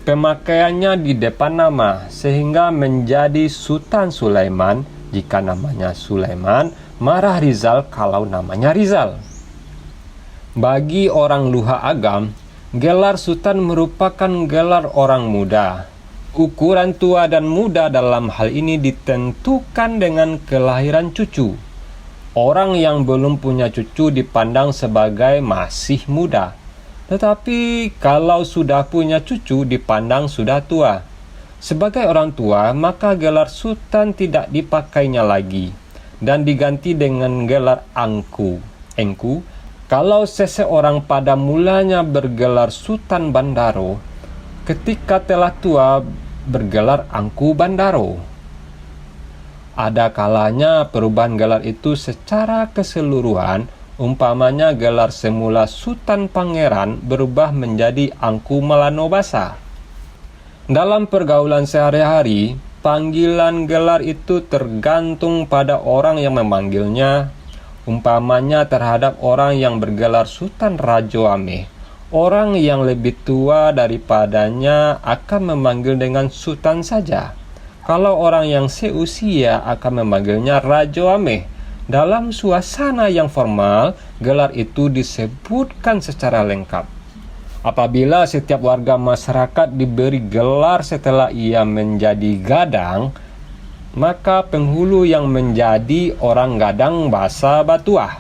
Pemakaiannya di depan nama, sehingga menjadi Sultan Sulaiman jika namanya Sulaiman, Marah Rizal kalau namanya Rizal. Bagi orang Luha Agam, gelar Sultan merupakan gelar orang muda. Ukuran tua dan muda dalam hal ini ditentukan dengan kelahiran cucu. Orang yang belum punya cucu dipandang sebagai masih muda. Tetapi kalau sudah punya cucu dipandang sudah tua. Sebagai orang tua, maka gelar Sultan tidak dipakainya lagi dan diganti dengan gelar Engku. Kalau seseorang pada mulanya bergelar Sultan Bandaro, ketika telah tua bergelar Engku Bandaro. Ada kalanya perubahan gelar itu secara keseluruhan. Umpamanya gelar semula Sultan Pangeran berubah menjadi Engku Melanobasa. Dalam pergaulan sehari-hari, panggilan gelar itu tergantung pada orang yang memanggilnya. Umpamanya terhadap orang yang bergelar Sultan Rajo Ameh, orang yang lebih tua daripadanya akan memanggil dengan Sultan saja. Kalau orang yang seusia akan memanggilnya Rajo Ameh. Dalam suasana yang formal, gelar itu disebutkan secara lengkap. Apabila setiap warga masyarakat diberi gelar setelah ia menjadi gadang, maka penghulu yang menjadi orang gadang basa batuah,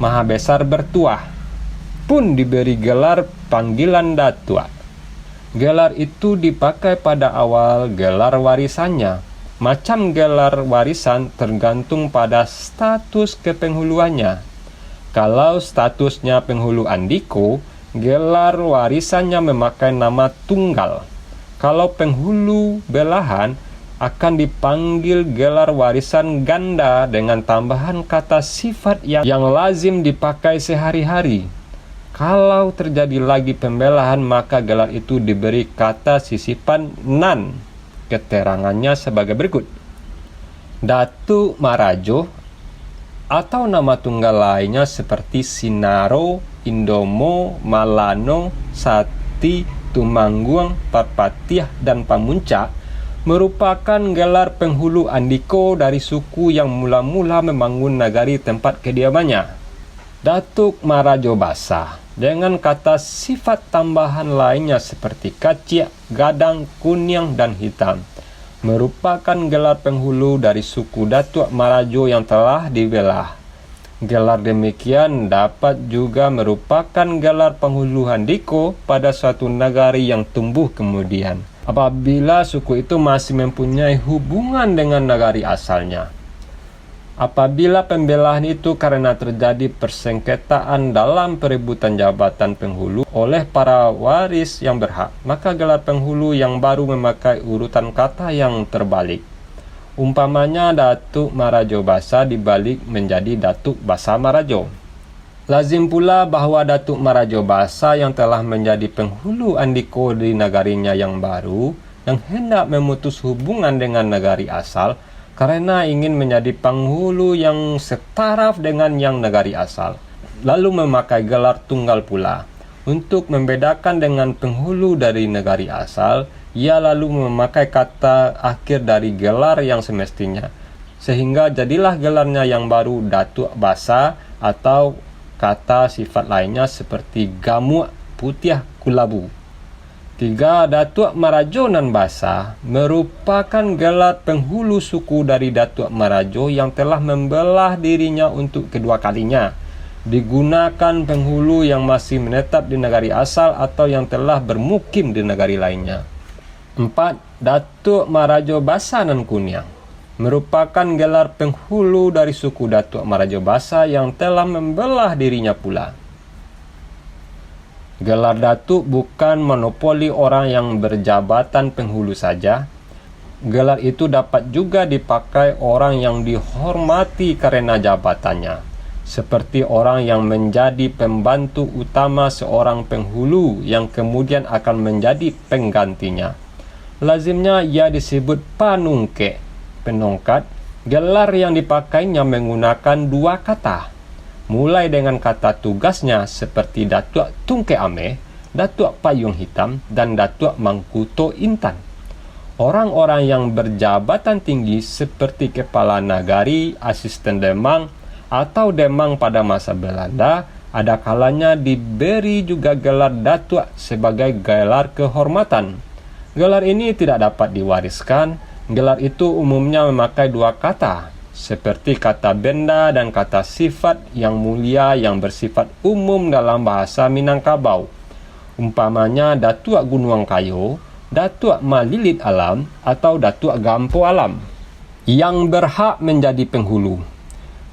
maha besar bertuah, pun diberi gelar panggilan datua. Gelar itu dipakai pada awal gelar warisannya. Macam gelar warisan tergantung pada status kepenghuluannya. Kalau statusnya penghulu andiko, gelar warisannya memakai nama tunggal. Kalau penghulu belahan, akan dipanggil gelar warisan ganda dengan tambahan kata sifat yang lazim dipakai sehari-hari. Kalau terjadi lagi pembelahan, maka gelar itu diberi kata sisipan nan. Keterangannya sebagai berikut. Datuk Marajo atau nama tunggal lainnya seperti Sinaro, Indomo, Malano, Sati, Tumangguang, Parpatiah, dan Pamuncak merupakan gelar penghulu andiko dari suku yang mula-mula membangun nagari tempat kediamannya. Datuk Marajo Basa dengan kata sifat tambahan lainnya seperti kacik, gadang, kuning, dan hitam merupakan gelar penghulu dari suku Datuk Marajo yang telah dibelah. Gelar demikian dapat juga merupakan gelar penghulu handiko pada suatu nagari yang tumbuh kemudian, apabila suku itu masih mempunyai hubungan dengan nagari asalnya. Apabila pembelahan itu karena terjadi persengketaan dalam perebutan jabatan penghulu oleh para waris yang berhak, maka gelar penghulu yang baru memakai urutan kata yang terbalik. Umpamanya Datuk Marajo Basa dibalik menjadi Datuk Basa Marajo. Lazim pula bahwa Datuk Marajo Basa yang telah menjadi penghulu andiko di nagarinya yang baru, yang hendak memutus hubungan dengan nagari asal, karena ingin menjadi penghulu yang setaraf dengan yang negari asal, lalu memakai gelar tunggal pula. Untuk membedakan dengan penghulu dari negari asal, ia lalu memakai kata akhir dari gelar yang semestinya, sehingga jadilah gelarnya yang baru Datuk Basa atau kata sifat lainnya seperti Gamuk, Putiah, Kulabu. 3. Datuk Marajo nan Basa merupakan gelar penghulu suku dari Datuk Marajo yang telah membelah dirinya untuk kedua kalinya. Digunakan penghulu yang masih menetap di negari asal atau yang telah bermukim di negari lainnya. 4. Datuk Marajo Basa nan Kunyang merupakan gelar penghulu dari suku Datuk Marajo Basa yang telah membelah dirinya pula. Gelar datuk bukan monopoli orang yang berjabatan penghulu saja. Gelar itu dapat juga dipakai orang yang dihormati karena jabatannya. seperti orang yang menjadi pembantu utama seorang penghulu yang kemudian akan menjadi penggantinya. Lazimnya ia disebut panungke, penongkat. Gelar yang dipakainya menggunakan dua kata, mulai dengan kata tugasnya seperti Datuk Tungke Ame, Datuk Payung Hitam, dan Datuk Mangkuto Intan. Orang-orang yang berjabatan tinggi seperti Kepala Nagari, Asisten Demang, atau Demang pada masa Belanda, ada kalanya diberi juga gelar Datuk sebagai gelar kehormatan. Gelar ini tidak dapat diwariskan. Gelar itu umumnya memakai dua kata, seperti kata benda dan kata sifat yang mulia yang bersifat umum dalam bahasa Minangkabau. Umpamanya Datuk Gunung Kayu, Datuk Malilit Alam, atau Datuk Gampo Alam. Yang berhak menjadi penghulu.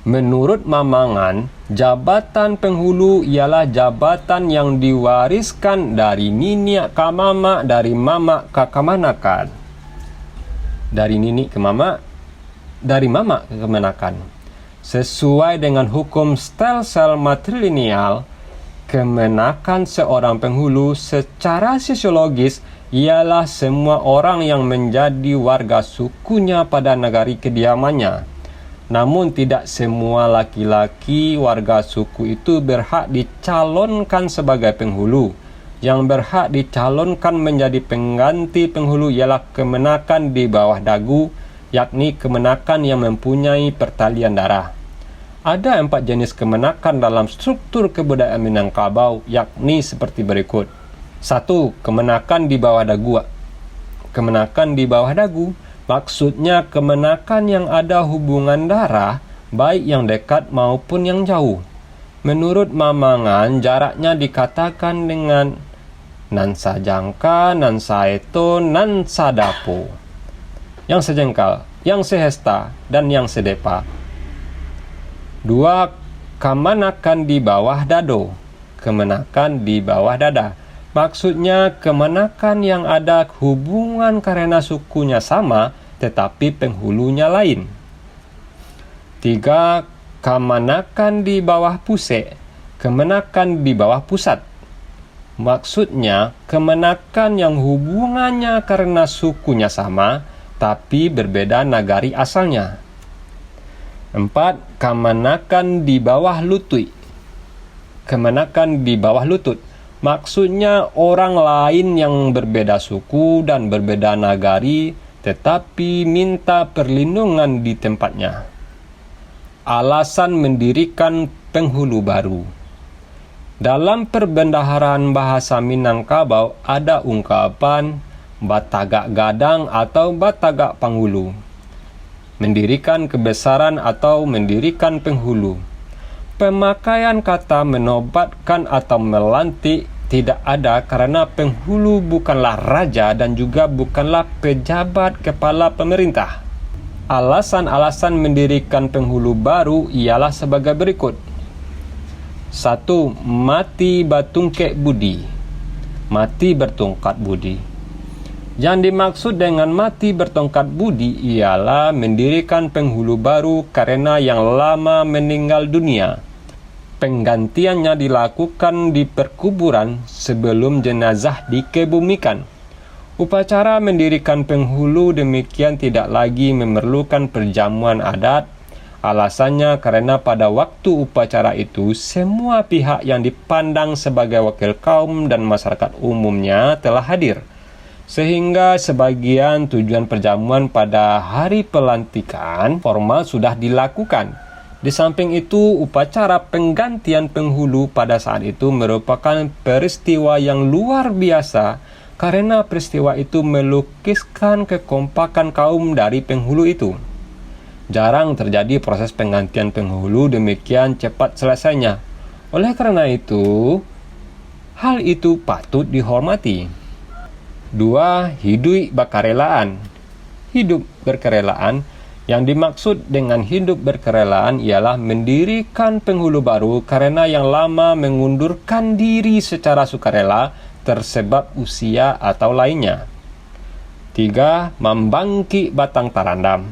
Menurut Mamangan, jabatan penghulu ialah jabatan yang diwariskan dari niniak ke mama, dari mama ke kemanakan. Dari nini ke mama, dari mama ke kemenakan. Sesuai dengan hukum stelsel matrilineal, kemenakan seorang penghulu secara sosiologis ialah semua orang yang menjadi warga sukunya pada negari kediamannya. Namun tidak semua laki-laki warga suku itu berhak dicalonkan sebagai penghulu. Yang berhak dicalonkan menjadi pengganti penghulu ialah kemenakan di bawah dagu, yakni kemenakan yang mempunyai pertalian darah. Ada 4 jenis kemenakan dalam struktur kebudayaan Minangkabau, yakni seperti berikut. 1. Kemenakan di bawah dagu. Kemenakan di bawah dagu maksudnya kemenakan yang ada hubungan darah, baik yang dekat maupun yang jauh. Menurut Mamangan, jaraknya dikatakan dengan Nansa Jangka, Nansa Eto, Nansa Dapo. Yang sejengkal, yang sehesta, dan yang sedepa. 2. Kemenakan di bawah dado. Kemenakan di bawah dada. Maksudnya kemenakan yang ada hubungan karena sukunya sama, tetapi penghulunya lain. 3. Kemenakan di bawah pusek. Kemenakan di bawah pusat. Maksudnya kemenakan yang hubungannya karena sukunya sama, tapi berbeda nagari asalnya. 4. Kemenakan di bawah lutut. Kemenakan di bawah lutut. Maksudnya orang lain yang berbeda suku dan berbeda nagari, tetapi minta perlindungan di tempatnya. Alasan mendirikan penghulu baru. Dalam perbendaharaan bahasa Minangkabau ada ungkapan batagak gadang atau batagak panghulu. Mendirikan kebesaran atau mendirikan penghulu. Pemakaian kata menobatkan atau melantik tidak ada karena penghulu bukanlah raja dan juga bukanlah pejabat kepala pemerintah. Alasan-alasan mendirikan penghulu baru ialah sebagai berikut. 1. Mati batungkek budi. Mati bertongkat budi. Yang dimaksud dengan mati bertongkat budi ialah mendirikan penghulu baru karena yang lama meninggal dunia. Penggantiannya dilakukan di perkuburan sebelum jenazah dikebumikan. Upacara mendirikan penghulu demikian tidak lagi memerlukan perjamuan adat. Alasannya karena pada waktu upacara itu semua pihak yang dipandang sebagai wakil kaum dan masyarakat umumnya telah hadir. Sehingga sebagian tujuan perjamuan pada hari pelantikan formal sudah dilakukan. Di samping itu, upacara penggantian penghulu pada saat itu merupakan peristiwa yang luar biasa karena peristiwa itu melukiskan kekompakan kaum dari penghulu itu. Jarang terjadi proses penggantian penghulu demikian cepat selesainya. Oleh karena itu, hal itu patut dihormati. 2. Hidup berkerelaan. Hidup berkerelaan. Yang dimaksud dengan hidup berkerelaan ialah mendirikan penghulu baru karena yang lama mengundurkan diri secara sukarela tersebab usia atau lainnya. 3. Membangkit batang terendam.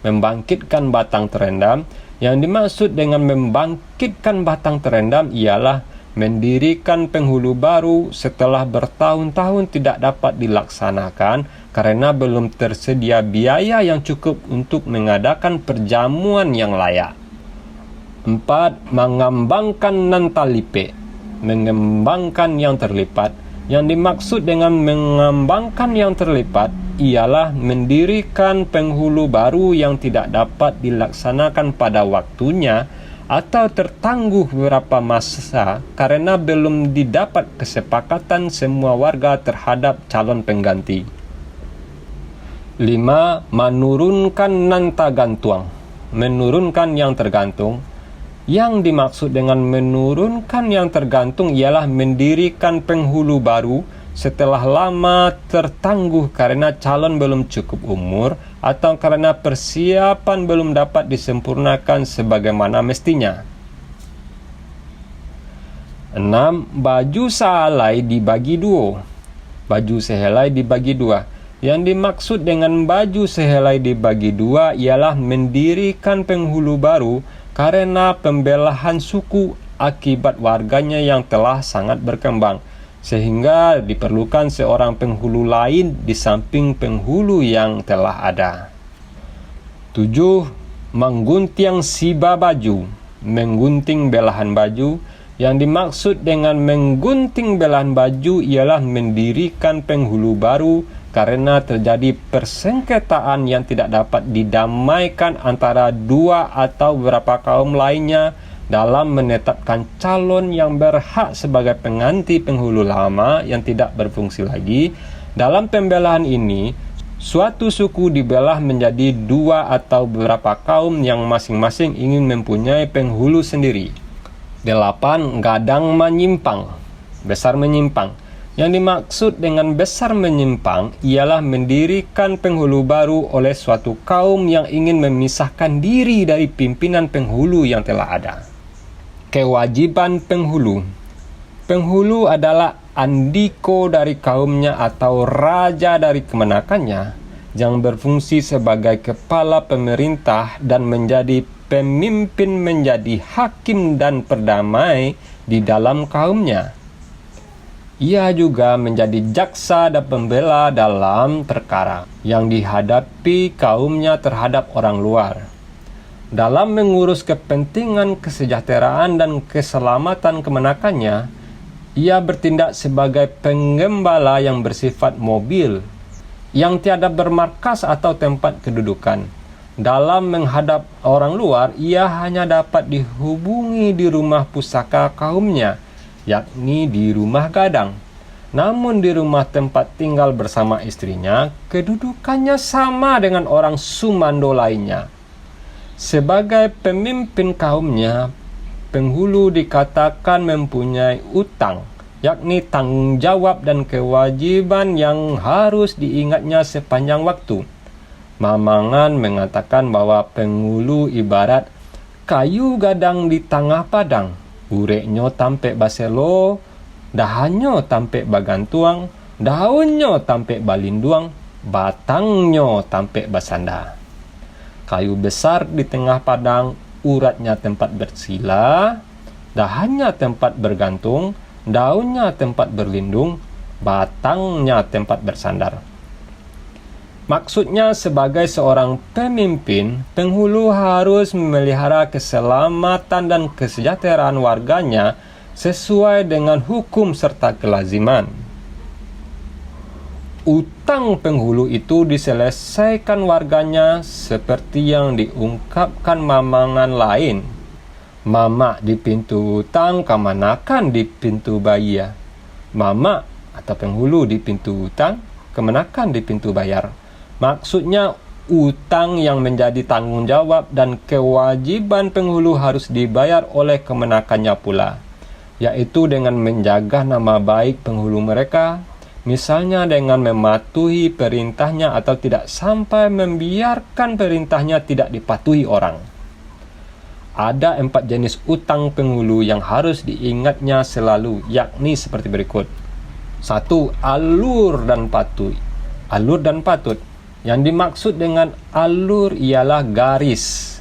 Membangkitkan batang terendam Yang dimaksud dengan membangkitkan batang terendam ialah mendirikan penghulu baru setelah bertahun-tahun tidak dapat dilaksanakan karena belum tersedia biaya yang cukup untuk mengadakan perjamuan yang layak. 4. Mengembangkan Nantalipe, mengembangkan yang terlipat. Yang dimaksud dengan mengembangkan yang terlipat ialah mendirikan penghulu baru yang tidak dapat dilaksanakan pada waktunya atau tertangguh beberapa masa karena belum didapat kesepakatan semua warga terhadap calon pengganti. 5. Menurunkan Nantagantuang, menurunkan yang tergantung. Yang dimaksud dengan menurunkan yang tergantung ialah mendirikan penghulu baru setelah lama tertangguh karena calon belum cukup umur atau karena persiapan belum dapat disempurnakan sebagaimana mestinya. 6. Baju sehelai dibagi dua. Baju sehelai dibagi dua. Yang dimaksud dengan baju sehelai dibagi dua ialah mendirikan penghulu baru karena pembelahan suku akibat warganya yang telah sangat berkembang, sehingga diperlukan seorang penghulu lain di samping penghulu yang telah ada. 7. Menggunting siba baju, menggunting belahan baju. Yang dimaksud dengan menggunting belahan baju ialah mendirikan penghulu baru karena terjadi persengketaan yang tidak dapat didamaikan antara dua atau beberapa kaum lainnya dalam menetapkan calon yang berhak sebagai pengganti penghulu lama yang tidak berfungsi lagi. Dalam pembelahan ini, suatu suku dibelah menjadi dua atau beberapa kaum yang masing-masing ingin mempunyai penghulu sendiri. 8. Gadang menyimpang, besar menyimpang. Yang dimaksud dengan besar menyimpang ialah mendirikan penghulu baru oleh suatu kaum yang ingin memisahkan diri dari pimpinan penghulu yang telah ada. Kewajiban penghulu. Penghulu adalah andiko dari kaumnya atau raja dari kemenakannya yang berfungsi sebagai kepala pemerintah dan menjadi pemimpin, menjadi hakim dan perdamai di dalam kaumnya. Ia juga menjadi jaksa dan pembela dalam perkara yang dihadapi kaumnya terhadap orang luar. Dalam mengurus kepentingan kesejahteraan dan keselamatan kemenakannya, ia bertindak sebagai penggembala yang bersifat mobil, yang tiada bermarkas atau tempat kedudukan. Dalam menghadap orang luar, ia hanya dapat dihubungi di rumah pusaka kaumnya, yakni di rumah gadang. Namun di rumah tempat tinggal bersama istrinya, kedudukannya sama dengan orang sumando lainnya. Sebagai pemimpin kaumnya, penghulu dikatakan mempunyai utang, yakni tanggung jawab dan kewajiban yang harus diingatnya sepanjang waktu. Mamangan mengatakan bahwa penghulu ibarat kayu gadang di tengah padang. Ureknyo tampek baselo, dahannya tampek bagantuang, daunnya tampek balinduang, batangnya tampek basanda. Kayu besar di tengah padang, uratnya tempat bersila, dahannya tempat bergantung, daunnya tempat berlindung, batangnya tempat bersandar. Maksudnya sebagai seorang pemimpin, penghulu harus memelihara keselamatan dan kesejahteraan warganya sesuai dengan hukum serta kelaziman. Utang penghulu itu diselesaikan warganya seperti yang diungkapkan mamangan lain. Mama di pintu utang, kemanakan di pintu bayar. Mama atau penghulu di pintu utang, kemenakan di pintu bayar. Maksudnya utang yang menjadi tanggung jawab dan kewajiban penghulu harus dibayar oleh kemenakannya pula, yaitu dengan menjaga nama baik penghulu mereka, misalnya dengan mematuhi perintahnya atau tidak sampai membiarkan perintahnya tidak dipatuhi orang. Ada 4 jenis utang penghulu yang harus diingatnya selalu, yakni seperti berikut. 1. Alur dan patut. Alur dan patut. Yang dimaksud dengan alur ialah garis.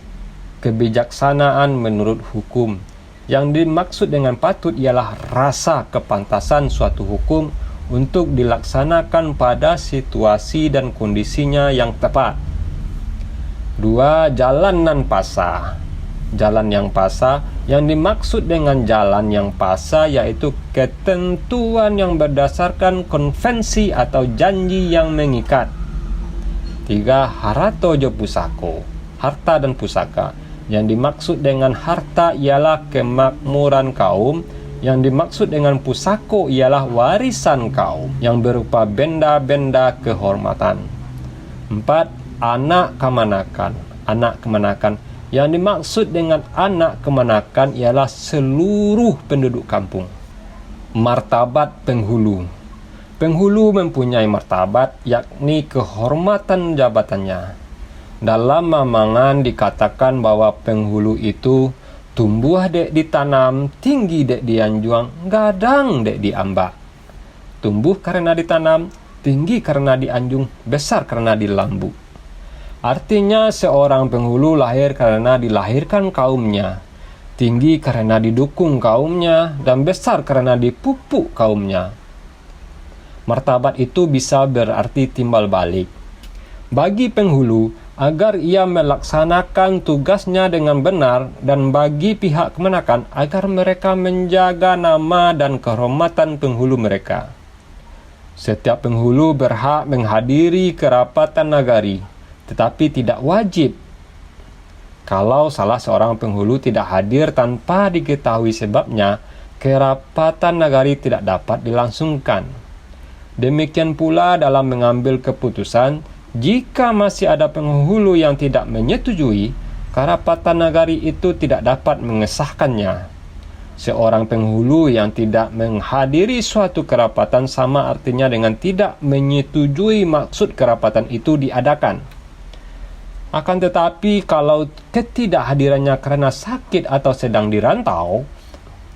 kebijaksanaan menurut hukum. Yang dimaksud dengan patut ialah rasa kepantasan suatu hukum untuk dilaksanakan pada situasi dan kondisinya yang tepat. 2. Jalanan pasar. Jalan yang pasar, yang dimaksud dengan jalan yang pasar yaitu ketentuan yang berdasarkan konvensi atau janji yang mengikat. 3. Haratojo pusako. Harta dan pusaka. Yang dimaksud dengan harta ialah kemakmuran kaum. Yang dimaksud dengan pusako ialah warisan kaum yang berupa benda-benda kehormatan. 4. Anak kemanakan. Anak kemanakan. Yang dimaksud dengan anak kemanakan ialah seluruh penduduk kampung. Martabat penghulu. Penghulu mempunyai martabat, yakni kehormatan jabatannya. Dalam Mamangan dikatakan bahwa penghulu itu tumbuh dek ditanam, tinggi dek dianjuang, gadang dek diambak. Tumbuh karena ditanam, tinggi karena dianjung, besar karena dilambuk. Artinya seorang penghulu lahir karena dilahirkan kaumnya, tinggi karena didukung kaumnya, dan besar karena dipupuk kaumnya. Martabat itu bisa berarti timbal balik. Bagi penghulu, agar ia melaksanakan tugasnya dengan benar, dan bagi pihak kemenakan agar mereka menjaga nama dan kehormatan penghulu mereka. Setiap penghulu berhak menghadiri kerapatan nagari, tetapi tidak wajib. Kalau salah seorang penghulu tidak hadir tanpa diketahui sebabnya, kerapatan nagari tidak dapat dilangsungkan. Demikian pula dalam mengambil keputusan, jika masih ada penghulu yang tidak menyetujui, kerapatan nagari itu tidak dapat mengesahkannya. Seorang penghulu yang tidak menghadiri suatu kerapatan sama artinya dengan tidak menyetujui maksud kerapatan itu diadakan. Akan tetapi, kalau ketidakhadirannya karena sakit atau sedang dirantau,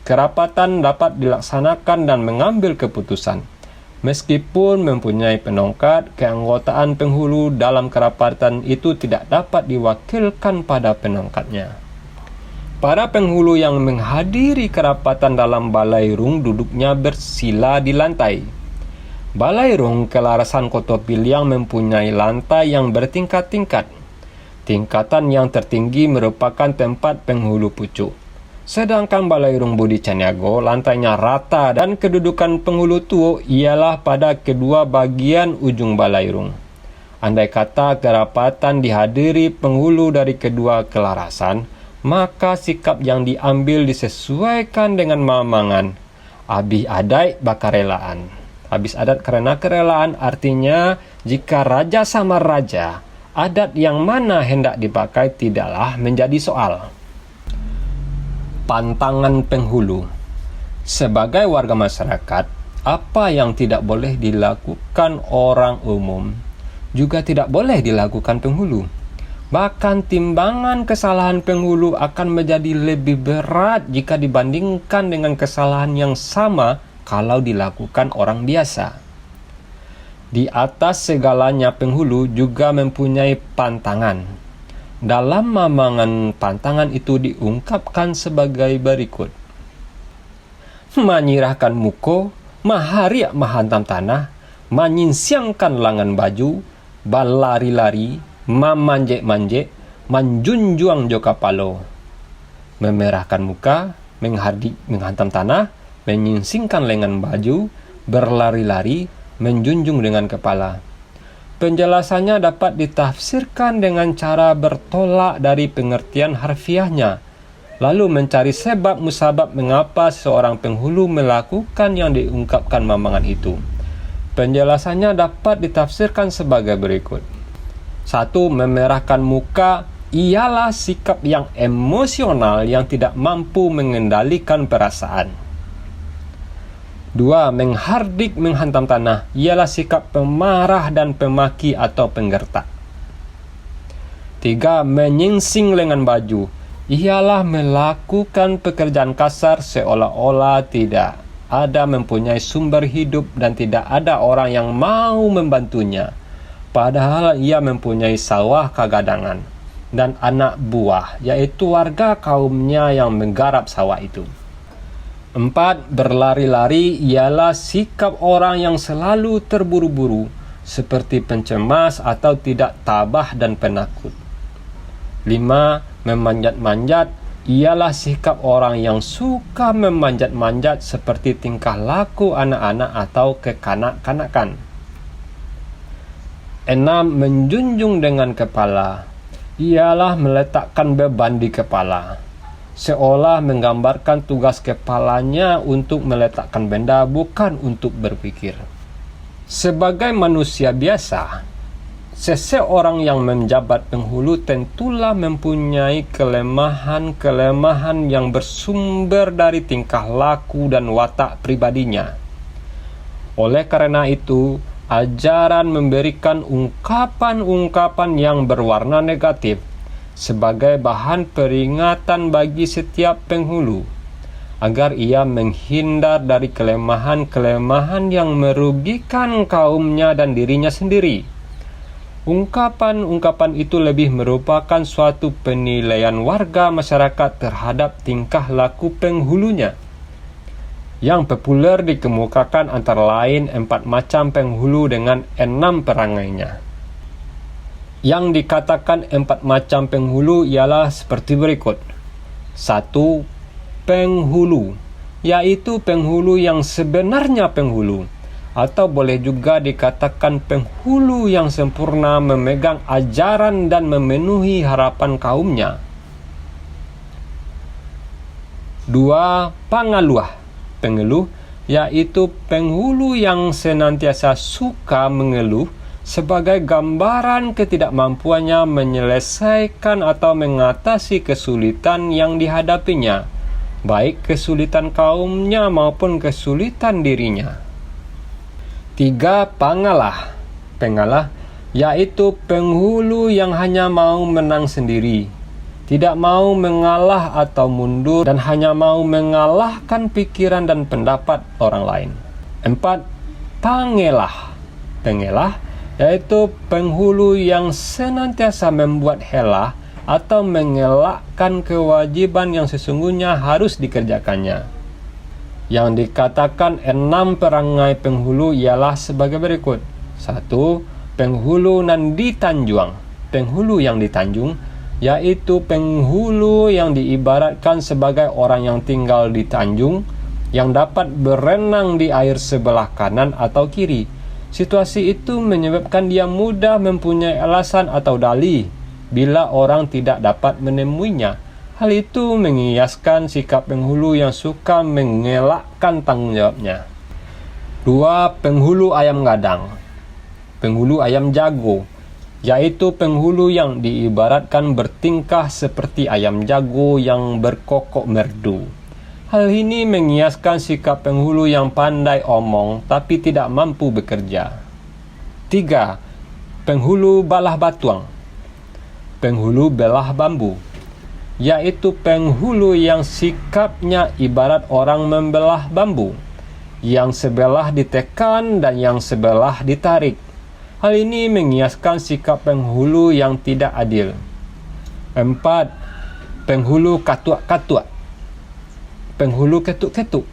kerapatan dapat dilaksanakan dan mengambil keputusan. Meskipun mempunyai penongkat, keanggotaan penghulu dalam kerapatan itu tidak dapat diwakilkan pada penongkatnya. Para penghulu yang menghadiri kerapatan dalam balairung duduknya bersila di lantai. Balairung Kelarasan Kota Piliang mempunyai lantai yang bertingkat-tingkat. Tingkatan yang tertinggi merupakan tempat penghulu pucuk. Sedangkan Balairung Budi Caniago lantainya rata dan kedudukan penghulu tuo ialah pada kedua bagian ujung balairung. Andai kata kerapatan dihadiri penghulu dari kedua kelarasan, maka sikap yang diambil disesuaikan dengan Mamangan. Abih adai bakarelaan. Habis adat karena kerelaan artinya jika raja sama raja, adat yang mana hendak dipakai tidaklah menjadi soal. Pantangan penghulu. Sebagai warga masyarakat, apa yang tidak boleh dilakukan orang umum juga tidak boleh dilakukan penghulu. Bahkan timbangan kesalahan penghulu akan menjadi lebih berat jika dibandingkan dengan kesalahan yang sama kalau dilakukan orang biasa. Di atas segalanya penghulu juga mempunyai pantangan. Dalam Mamangan, pantangan itu diungkapkan sebagai berikut. Manyirahkan muko, mahariak mahantam tanah, manyinsiangkan lengan baju, balari-lari, mamanjek-manjek, manjunjuang joka palo. Memerahkan muka, menghantam tanah, menyingsingkan lengan baju, berlari-lari, menjunjung dengan kepala. Penjelasannya dapat ditafsirkan dengan cara bertolak dari pengertian harfiahnya, lalu mencari sebab musabab mengapa seorang penghulu melakukan yang diungkapkan Mamangan itu. Penjelasannya dapat ditafsirkan sebagai berikut. 1. Memerahkan muka ialah sikap yang emosional yang tidak mampu mengendalikan perasaan. 2. Menghardik menghantam tanah ialah sikap pemarah dan pemaki atau penggertak. 3. Menyingsing lengan baju ialah melakukan pekerjaan kasar seolah-olah tidak ada mempunyai sumber hidup dan tidak ada orang yang mau membantunya, padahal ia mempunyai sawah kagadangan. dan anak buah, yaitu warga kaumnya yang menggarap sawah itu. 4. Berlari-lari ialah sikap orang yang selalu terburu-buru, seperti pencemas atau tidak tabah dan penakut. 5. Memanjat-manjat ialah sikap orang yang suka memanjat-manjat seperti tingkah laku anak-anak atau kekanak-kanakan. 6. Menjunjung dengan kepala ialah meletakkan beban di kepala, seolah menggambarkan tugas kepalanya untuk meletakkan benda, bukan untuk berpikir. Sebagai manusia biasa, seseorang yang menjabat penghulu tentulah mempunyai kelemahan-kelemahan yang bersumber dari tingkah laku dan watak pribadinya. Oleh karena itu, ajaran memberikan ungkapan-ungkapan yang berwarna negatif sebagai bahan peringatan bagi setiap penghulu, agar ia menghindar dari kelemahan-kelemahan yang merugikan kaumnya dan dirinya sendiri. Ungkapan-ungkapan itu lebih merupakan suatu penilaian warga masyarakat terhadap tingkah laku penghulunya. Yang populer dikemukakan antara lain 4 macam penghulu dengan 6 perangainya. Yang dikatakan 4 macam penghulu ialah seperti berikut. 1. Penghulu, yaitu penghulu yang sebenarnya penghulu, atau boleh juga dikatakan penghulu yang sempurna memegang ajaran dan memenuhi harapan kaumnya. 2. Pengeluh, yaitu penghulu yang senantiasa suka mengeluh sebagai gambaran ketidakmampuannya menyelesaikan atau mengatasi kesulitan yang dihadapinya, baik kesulitan kaumnya maupun kesulitan dirinya. 3. Pengalah, yaitu penghulu yang hanya mau menang sendiri, tidak mau mengalah atau mundur, dan hanya mau mengalahkan pikiran dan pendapat orang lain. 4. Pengelah, yaitu penghulu yang senantiasa membuat helah atau mengelakkan kewajiban yang sesungguhnya harus dikerjakannya. Yang dikatakan 6 perangai penghulu ialah sebagai berikut. 1. Penghulu nan ditanjuang. Penghulu yang ditanjung, yaitu penghulu yang diibaratkan sebagai orang yang tinggal di tanjung, yang dapat berenang di air sebelah kanan atau kiri. Situasi itu menyebabkan dia mudah mempunyai alasan atau dalih bila orang tidak dapat menemuinya. Hal itu mengiaskan sikap penghulu yang suka mengelakkan tanggung jawabnya. 2. Penghulu ayam gadang. Penghulu ayam jago, yaitu penghulu yang diibaratkan bertingkah seperti ayam jago yang berkokok merdu. Hal ini mengiaskan sikap penghulu yang pandai omong tapi tidak mampu bekerja. 3. Penghulu balah batuang. Penghulu belah bambu, yaitu penghulu yang sikapnya ibarat orang membelah bambu, yang sebelah ditekan dan yang sebelah ditarik. Hal ini mengiaskan sikap penghulu yang tidak adil. 4. Penghulu katuk-katuk. Penghulu ketuk-ketuk,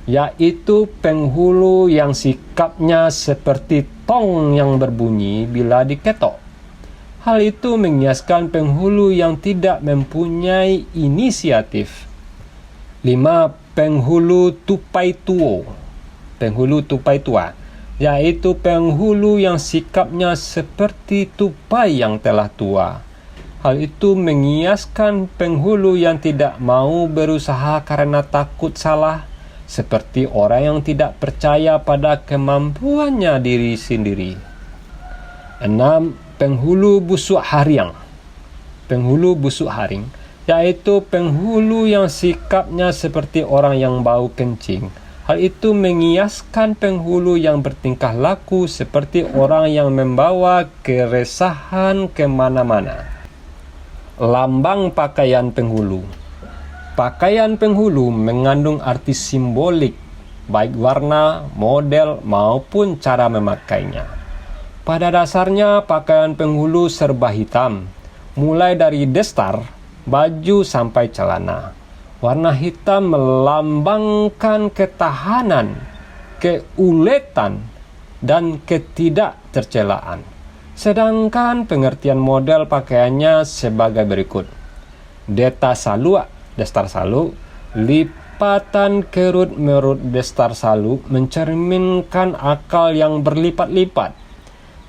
yaitu penghulu yang sikapnya seperti tong yang berbunyi bila diketok. Hal itu mengiaskan penghulu yang tidak mempunyai inisiatif. 5. Penghulu tupai tuo. Penghulu tupai tua, yaitu penghulu yang sikapnya seperti tupai yang telah tua. Hal itu mengiaskan penghulu yang tidak mau berusaha karena takut salah, seperti orang yang tidak percaya pada kemampuannya diri sendiri. 6. Penghulu busuk haring. Penghulu busuk haring, yaitu penghulu yang sikapnya seperti orang yang bau kencing. Hal itu mengiaskan penghulu yang bertingkah laku seperti orang yang membawa keresahan kemana-mana. Lambang pakaian penghulu. Pakaian penghulu mengandung arti simbolik, baik warna, model, maupun cara memakainya. Pada dasarnya, pakaian penghulu serba hitam, mulai dari destar, baju sampai celana. Warna hitam melambangkan ketahanan, keuletan, dan ketidaktercelaan. Sedangkan pengertian model pakaiannya sebagai berikut. Deta salua, destar salu, lipatan kerut merut destar salu mencerminkan akal yang berlipat-lipat,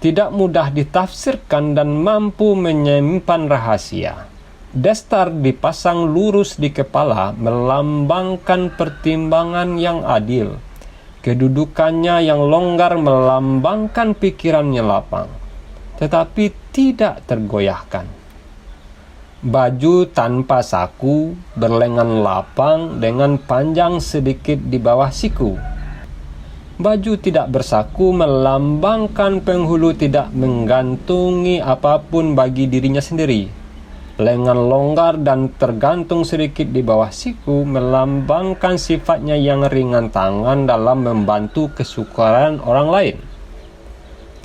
tidak mudah ditafsirkan dan mampu menyimpan rahasia. Destar dipasang lurus di kepala melambangkan pertimbangan yang adil. Kedudukannya yang longgar melambangkan pikirannya lapang, tetapi tidak tergoyahkan. Baju tanpa saku berlengan lapang dengan panjang sedikit di bawah siku. Baju tidak bersaku melambangkan penghulu tidak menggantungi apapun bagi dirinya sendiri. Lengan longgar dan tergantung sedikit di bawah siku melambangkan sifatnya yang ringan tangan dalam membantu kesukaran orang lain.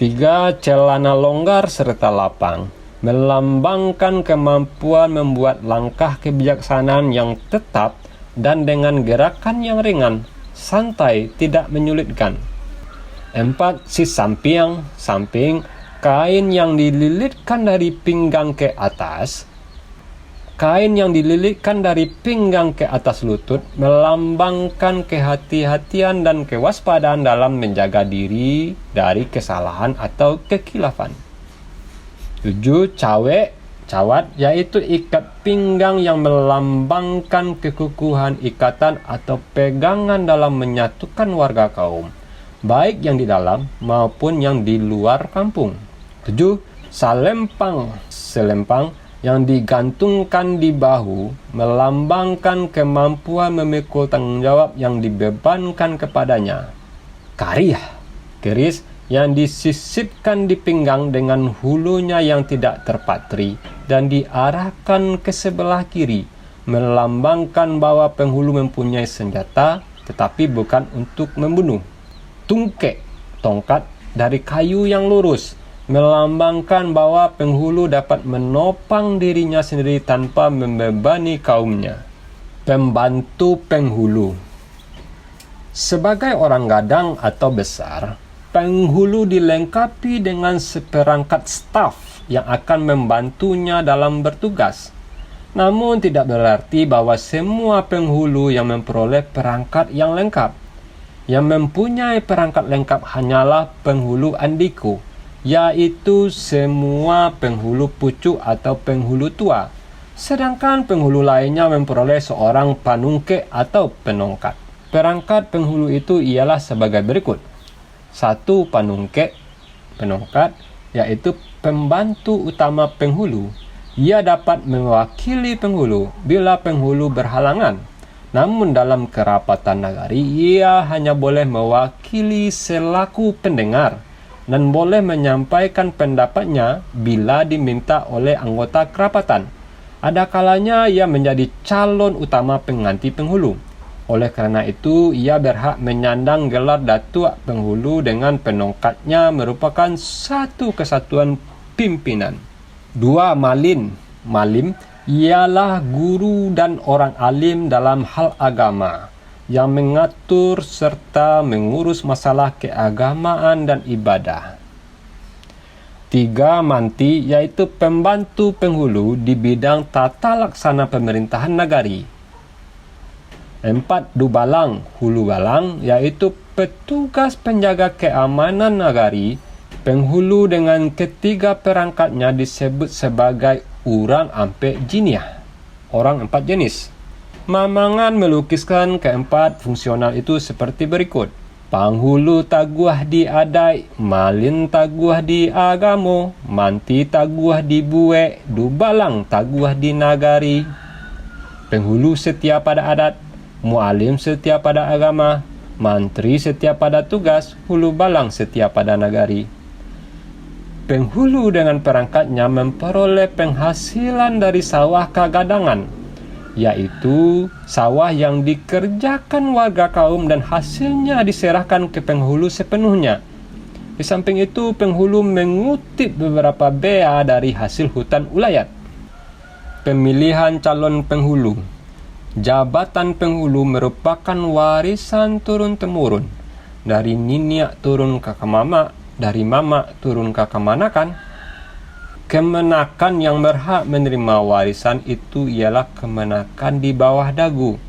3. Celana longgar serta lapang melambangkan kemampuan membuat langkah kebijaksanaan yang tetap dan dengan gerakan yang ringan, santai, tidak menyulitkan. 4. Si samping, kain yang dililitkan dari pinggang ke atas. Kain yang dililitkan dari pinggang ke atas lutut melambangkan kehati-hatian dan kewaspadaan dalam menjaga diri dari kesalahan atau kekilafan. 7. Cawat, yaitu ikat pinggang yang melambangkan kekukuhan ikatan atau pegangan dalam menyatukan warga kaum, baik yang di dalam maupun yang di luar kampung. 7. Selempang yang digantungkan di bahu melambangkan kemampuan memikul tanggung jawab yang dibebankan kepadanya. Keris yang disisipkan di pinggang dengan hulunya yang tidak terpatri dan diarahkan ke sebelah kiri melambangkan bahwa penghulu mempunyai senjata tetapi bukan untuk membunuh. Tungkek, tongkat dari kayu yang lurus melambangkan bahwa penghulu dapat menopang dirinya sendiri tanpa membebani kaumnya. Pembantu penghulu. Sebagai orang gadang atau besar, penghulu dilengkapi dengan seperangkat staf yang akan membantunya dalam bertugas. Namun tidak berarti bahwa semua penghulu yang memperoleh perangkat yang lengkap. Yang mempunyai perangkat lengkap hanyalah penghulu andiko, yaitu semua penghulu pucuk atau penghulu tua, sedangkan penghulu lainnya memperoleh seorang panungke atau penongkat. Perangkat penghulu itu ialah sebagai berikut. 1. Penongkat, yaitu pembantu utama penghulu. Ia dapat mewakili penghulu bila penghulu berhalangan. Namun dalam kerapatan nagari, ia hanya boleh mewakili selaku pendengar dan boleh menyampaikan pendapatnya bila diminta oleh anggota kerapatan. Ada kalanya ia menjadi calon utama pengganti penghulu. Oleh karena itu, ia berhak menyandang gelar datuk penghulu dengan penongkatnya merupakan satu kesatuan pimpinan. 2. Malim ialah guru dan orang alim dalam hal agama yang mengatur serta mengurus masalah keagamaan dan ibadah. 3. Manti, yaitu pembantu penghulu di bidang tata laksana pemerintahan nagari. 4. Dubalang, hulu balang, yaitu petugas penjaga keamanan nagari. Penghulu dengan ketiga perangkatnya disebut sebagai urang ampe jiniah, orang 4 jenis. Mamangan melukiskan keempat fungsional itu seperti berikut. Panghulu taguah di adai, malin taguah di agamo, manti taguah di bue, dubalang taguah di nagari. Penghulu setia pada adat, mualim setia pada agama, mantri setia pada tugas, hulu balang setia pada nagari. Penghulu dengan perangkatnya memperoleh penghasilan dari sawah kagadangan, yaitu sawah yang dikerjakan warga kaum dan hasilnya diserahkan ke penghulu sepenuhnya. Di samping itu, penghulu mengutip beberapa bea dari hasil hutan ulayat. Pemilihan calon penghulu. Jabatan penghulu merupakan warisan turun-temurun dari niniak turun ke mama, dari mama turun ke kemanakan. Kemenakan yang berhak menerima warisan itu ialah kemenakan di bawah dagu,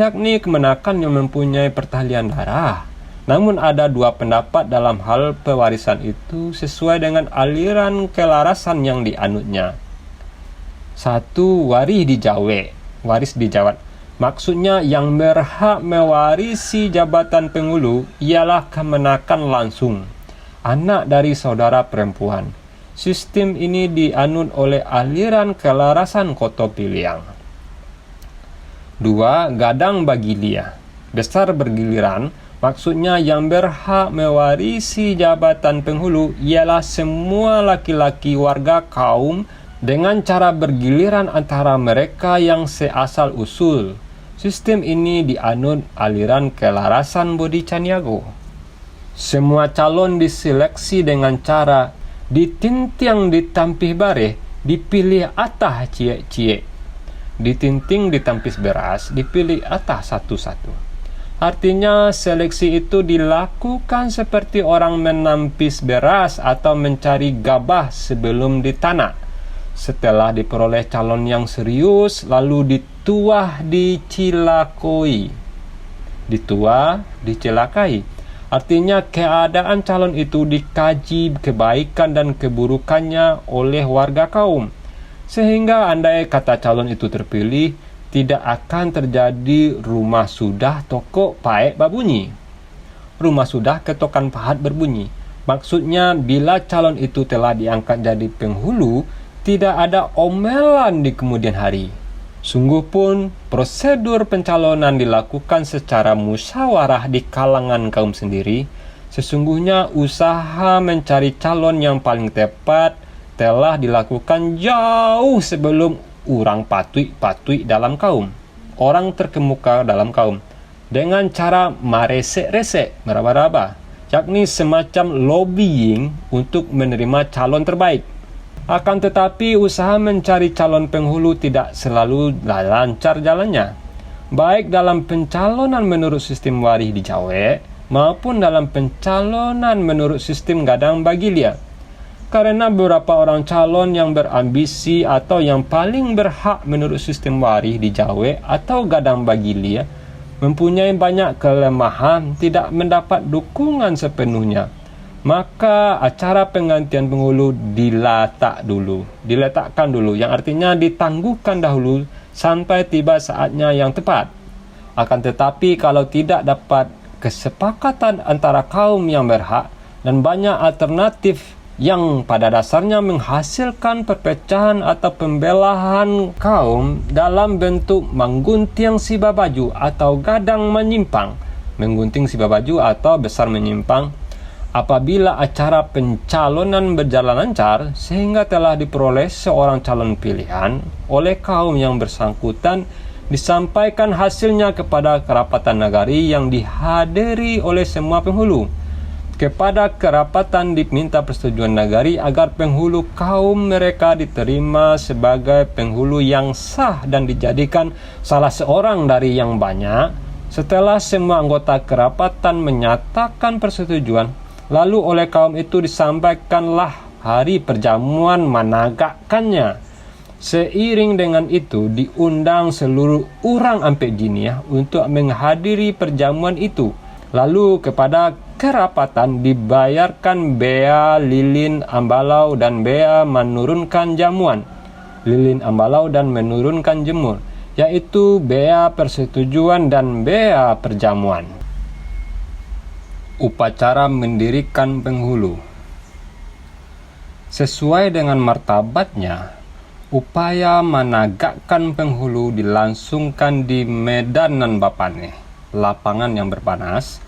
yakni kemenakan yang mempunyai pertalian darah. Namun ada dua pendapat dalam hal pewarisan itu sesuai dengan aliran kelarasan yang dianutnya. Satu, waris dijawat. Maksudnya yang berhak mewarisi jabatan penghulu ialah kemenakan langsung, anak dari saudara perempuan. Sistem ini dianut oleh aliran kelarasan Koto Piliang. Dua, gadang bagilia. Besar bergiliran, maksudnya yang berhak mewarisi jabatan penghulu ialah semua laki-laki warga kaum dengan cara bergiliran antara mereka yang seasal usul. Sistem ini dianut aliran kelarasan Bodi Caniago. Semua calon diseleksi dengan cara ditintiang ditampih bareh, dipilih atah cie-cie. Ditinting ditampis beras, dipilih atah satu-satu. Artinya seleksi itu dilakukan seperti orang menampis beras atau mencari gabah sebelum ditanam. Setelah diperoleh calon yang serius, lalu dituah dicelakai. Artinya keadaan calon itu dikaji kebaikan dan keburukannya oleh warga kaum. Sehingga andai kata calon itu terpilih, tidak akan terjadi rumah sudah tokok paek berbunyi. Rumah sudah ketokan pahat berbunyi. Maksudnya bila calon itu telah diangkat jadi penghulu, tidak ada omelan di kemudian hari. Sungguh pun prosedur pencalonan dilakukan secara musyawarah di kalangan kaum sendiri. Sesungguhnya usaha mencari calon yang paling tepat telah dilakukan jauh sebelum orang patui dalam kaum, orang terkemuka dalam kaum, dengan cara meresek-resek, meraba-raba, yakni semacam lobbying untuk menerima calon terbaik. Akan tetapi usaha mencari calon penghulu tidak selalu lancar jalannya, baik dalam pencalonan menurut sistem waris dijawek maupun dalam pencalonan menurut sistem gadang bagilia. Karena beberapa orang calon yang berambisi atau yang paling berhak menurut sistem waris dijawek atau gadang bagilia mempunyai banyak kelemahan, tidak mendapat dukungan sepenuhnya, maka acara penggantian penghulu diletakkan dulu, yang artinya ditangguhkan dahulu sampai tiba saatnya yang tepat. Akan tetapi kalau tidak dapat kesepakatan antara kaum yang berhak dan banyak alternatif yang pada dasarnya menghasilkan perpecahan atau pembelahan kaum dalam bentuk menggunting si babaju atau gadang menyimpang, menggunting si babaju atau besar menyimpang. Apabila acara pencalonan berjalan lancar sehingga telah diperoleh seorang calon pilihan oleh kaum yang bersangkutan, disampaikan hasilnya kepada kerapatan nagari yang dihadiri oleh semua penghulu. Kepada kerapatan diminta persetujuan nagari agar penghulu kaum mereka diterima sebagai penghulu yang sah dan dijadikan salah seorang dari yang banyak. Setelah semua anggota kerapatan menyatakan persetujuan, lalu oleh kaum itu disampaikanlah hari perjamuan menegakkannya. Seiring dengan itu diundang seluruh orang Ampek Jiniah untuk menghadiri perjamuan itu. Lalu kepada kerapatan dibayarkan bea lilin ambalau dan bea menurunkan jamuan. Lilin ambalau dan menurunkan jemur, yaitu bea persetujuan dan bea perjamuan. Upacara mendirikan penghulu. Sesuai dengan martabatnya, upaya menegakkan penghulu dilangsungkan di medan nan bapane, lapangan yang berpanas.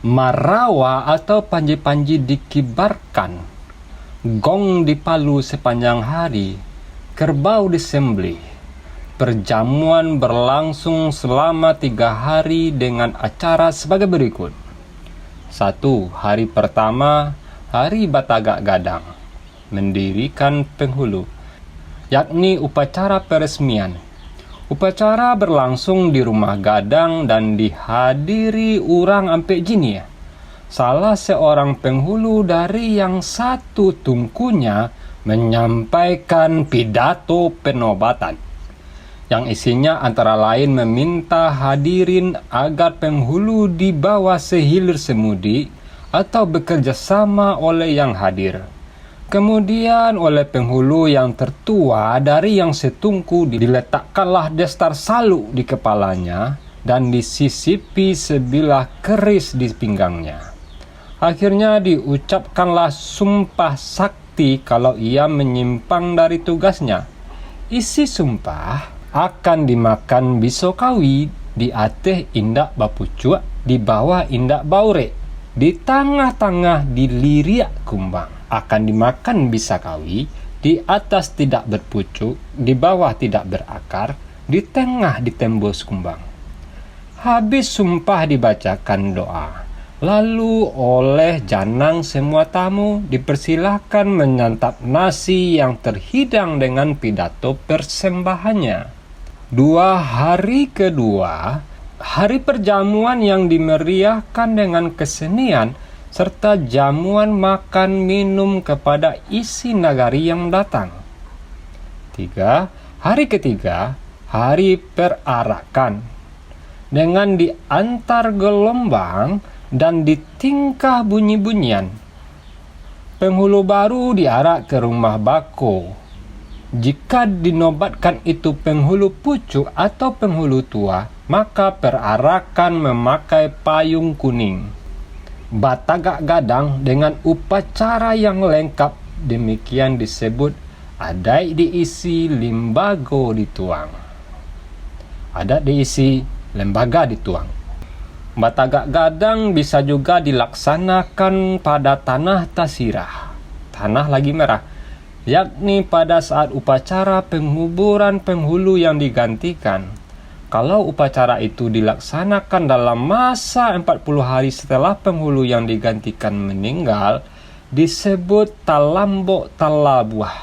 Marawa atau panji-panji dikibarkan, gong dipalu sepanjang hari, kerbau disembelih. Perjamuan berlangsung selama 3 hari dengan acara sebagai berikut. 1. Hari pertama, hari Batagak Gadang, mendirikan penghulu, yakni upacara peresmian. Upacara berlangsung di rumah gadang dan dihadiri orang ampe jini ya. Salah seorang penghulu dari yang satu tungkunya menyampaikan pidato penobatan yang isinya antara lain meminta hadirin agar penghulu di bawah sehilir semudi atau bekerja sama oleh yang hadir. Kemudian oleh penghulu yang tertua dari yang setungku diletakkanlah destar salu di kepalanya dan disisipi sebilah keris di pinggangnya. Akhirnya diucapkanlah sumpah sakti kalau ia menyimpang dari tugasnya. Isi sumpah akan dimakan bisokawi di ateh indak bapucuk, di bawah indak baure, di tengah-tengah dilirik kumbang. Akan dimakan bisakawi, di atas tidak berpucuk, di bawah tidak berakar, di tengah ditembus kumbang. Habis sumpah dibacakan doa. Lalu oleh janang semua tamu dipersilahkan menyantap nasi yang terhidang dengan pidato persembahannya. 2 hari kedua, hari perjamuan yang dimeriahkan dengan kesenian serta jamuan makan minum kepada isi nagari yang datang. 3. Hari ketiga, hari perarakan. Dengan diantar gelombang dan ditingkah bunyi-bunyian. Penghulu baru diarak ke rumah bako. Jika dinobatkan itu penghulu pucuk atau penghulu tua, maka perarakan memakai payung kuning, batagak gadang dengan upacara yang lengkap, demikian disebut adat diisi limbago dituang. Adat diisi lembaga dituang. Batagak gadang bisa juga dilaksanakan pada tanah tasirah, tanah lagi merah, yakni pada saat upacara penguburan penghulu yang digantikan. Kalau upacara itu dilaksanakan dalam masa 40 hari setelah penghulu yang digantikan meninggal, disebut talambok talabuah,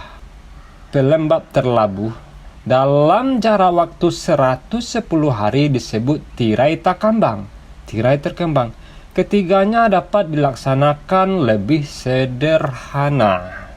pelembab terlabuh. Dalam jarak waktu 110 hari disebut tirai takambang, tirai terkembang. Ketiganya dapat dilaksanakan lebih sederhana.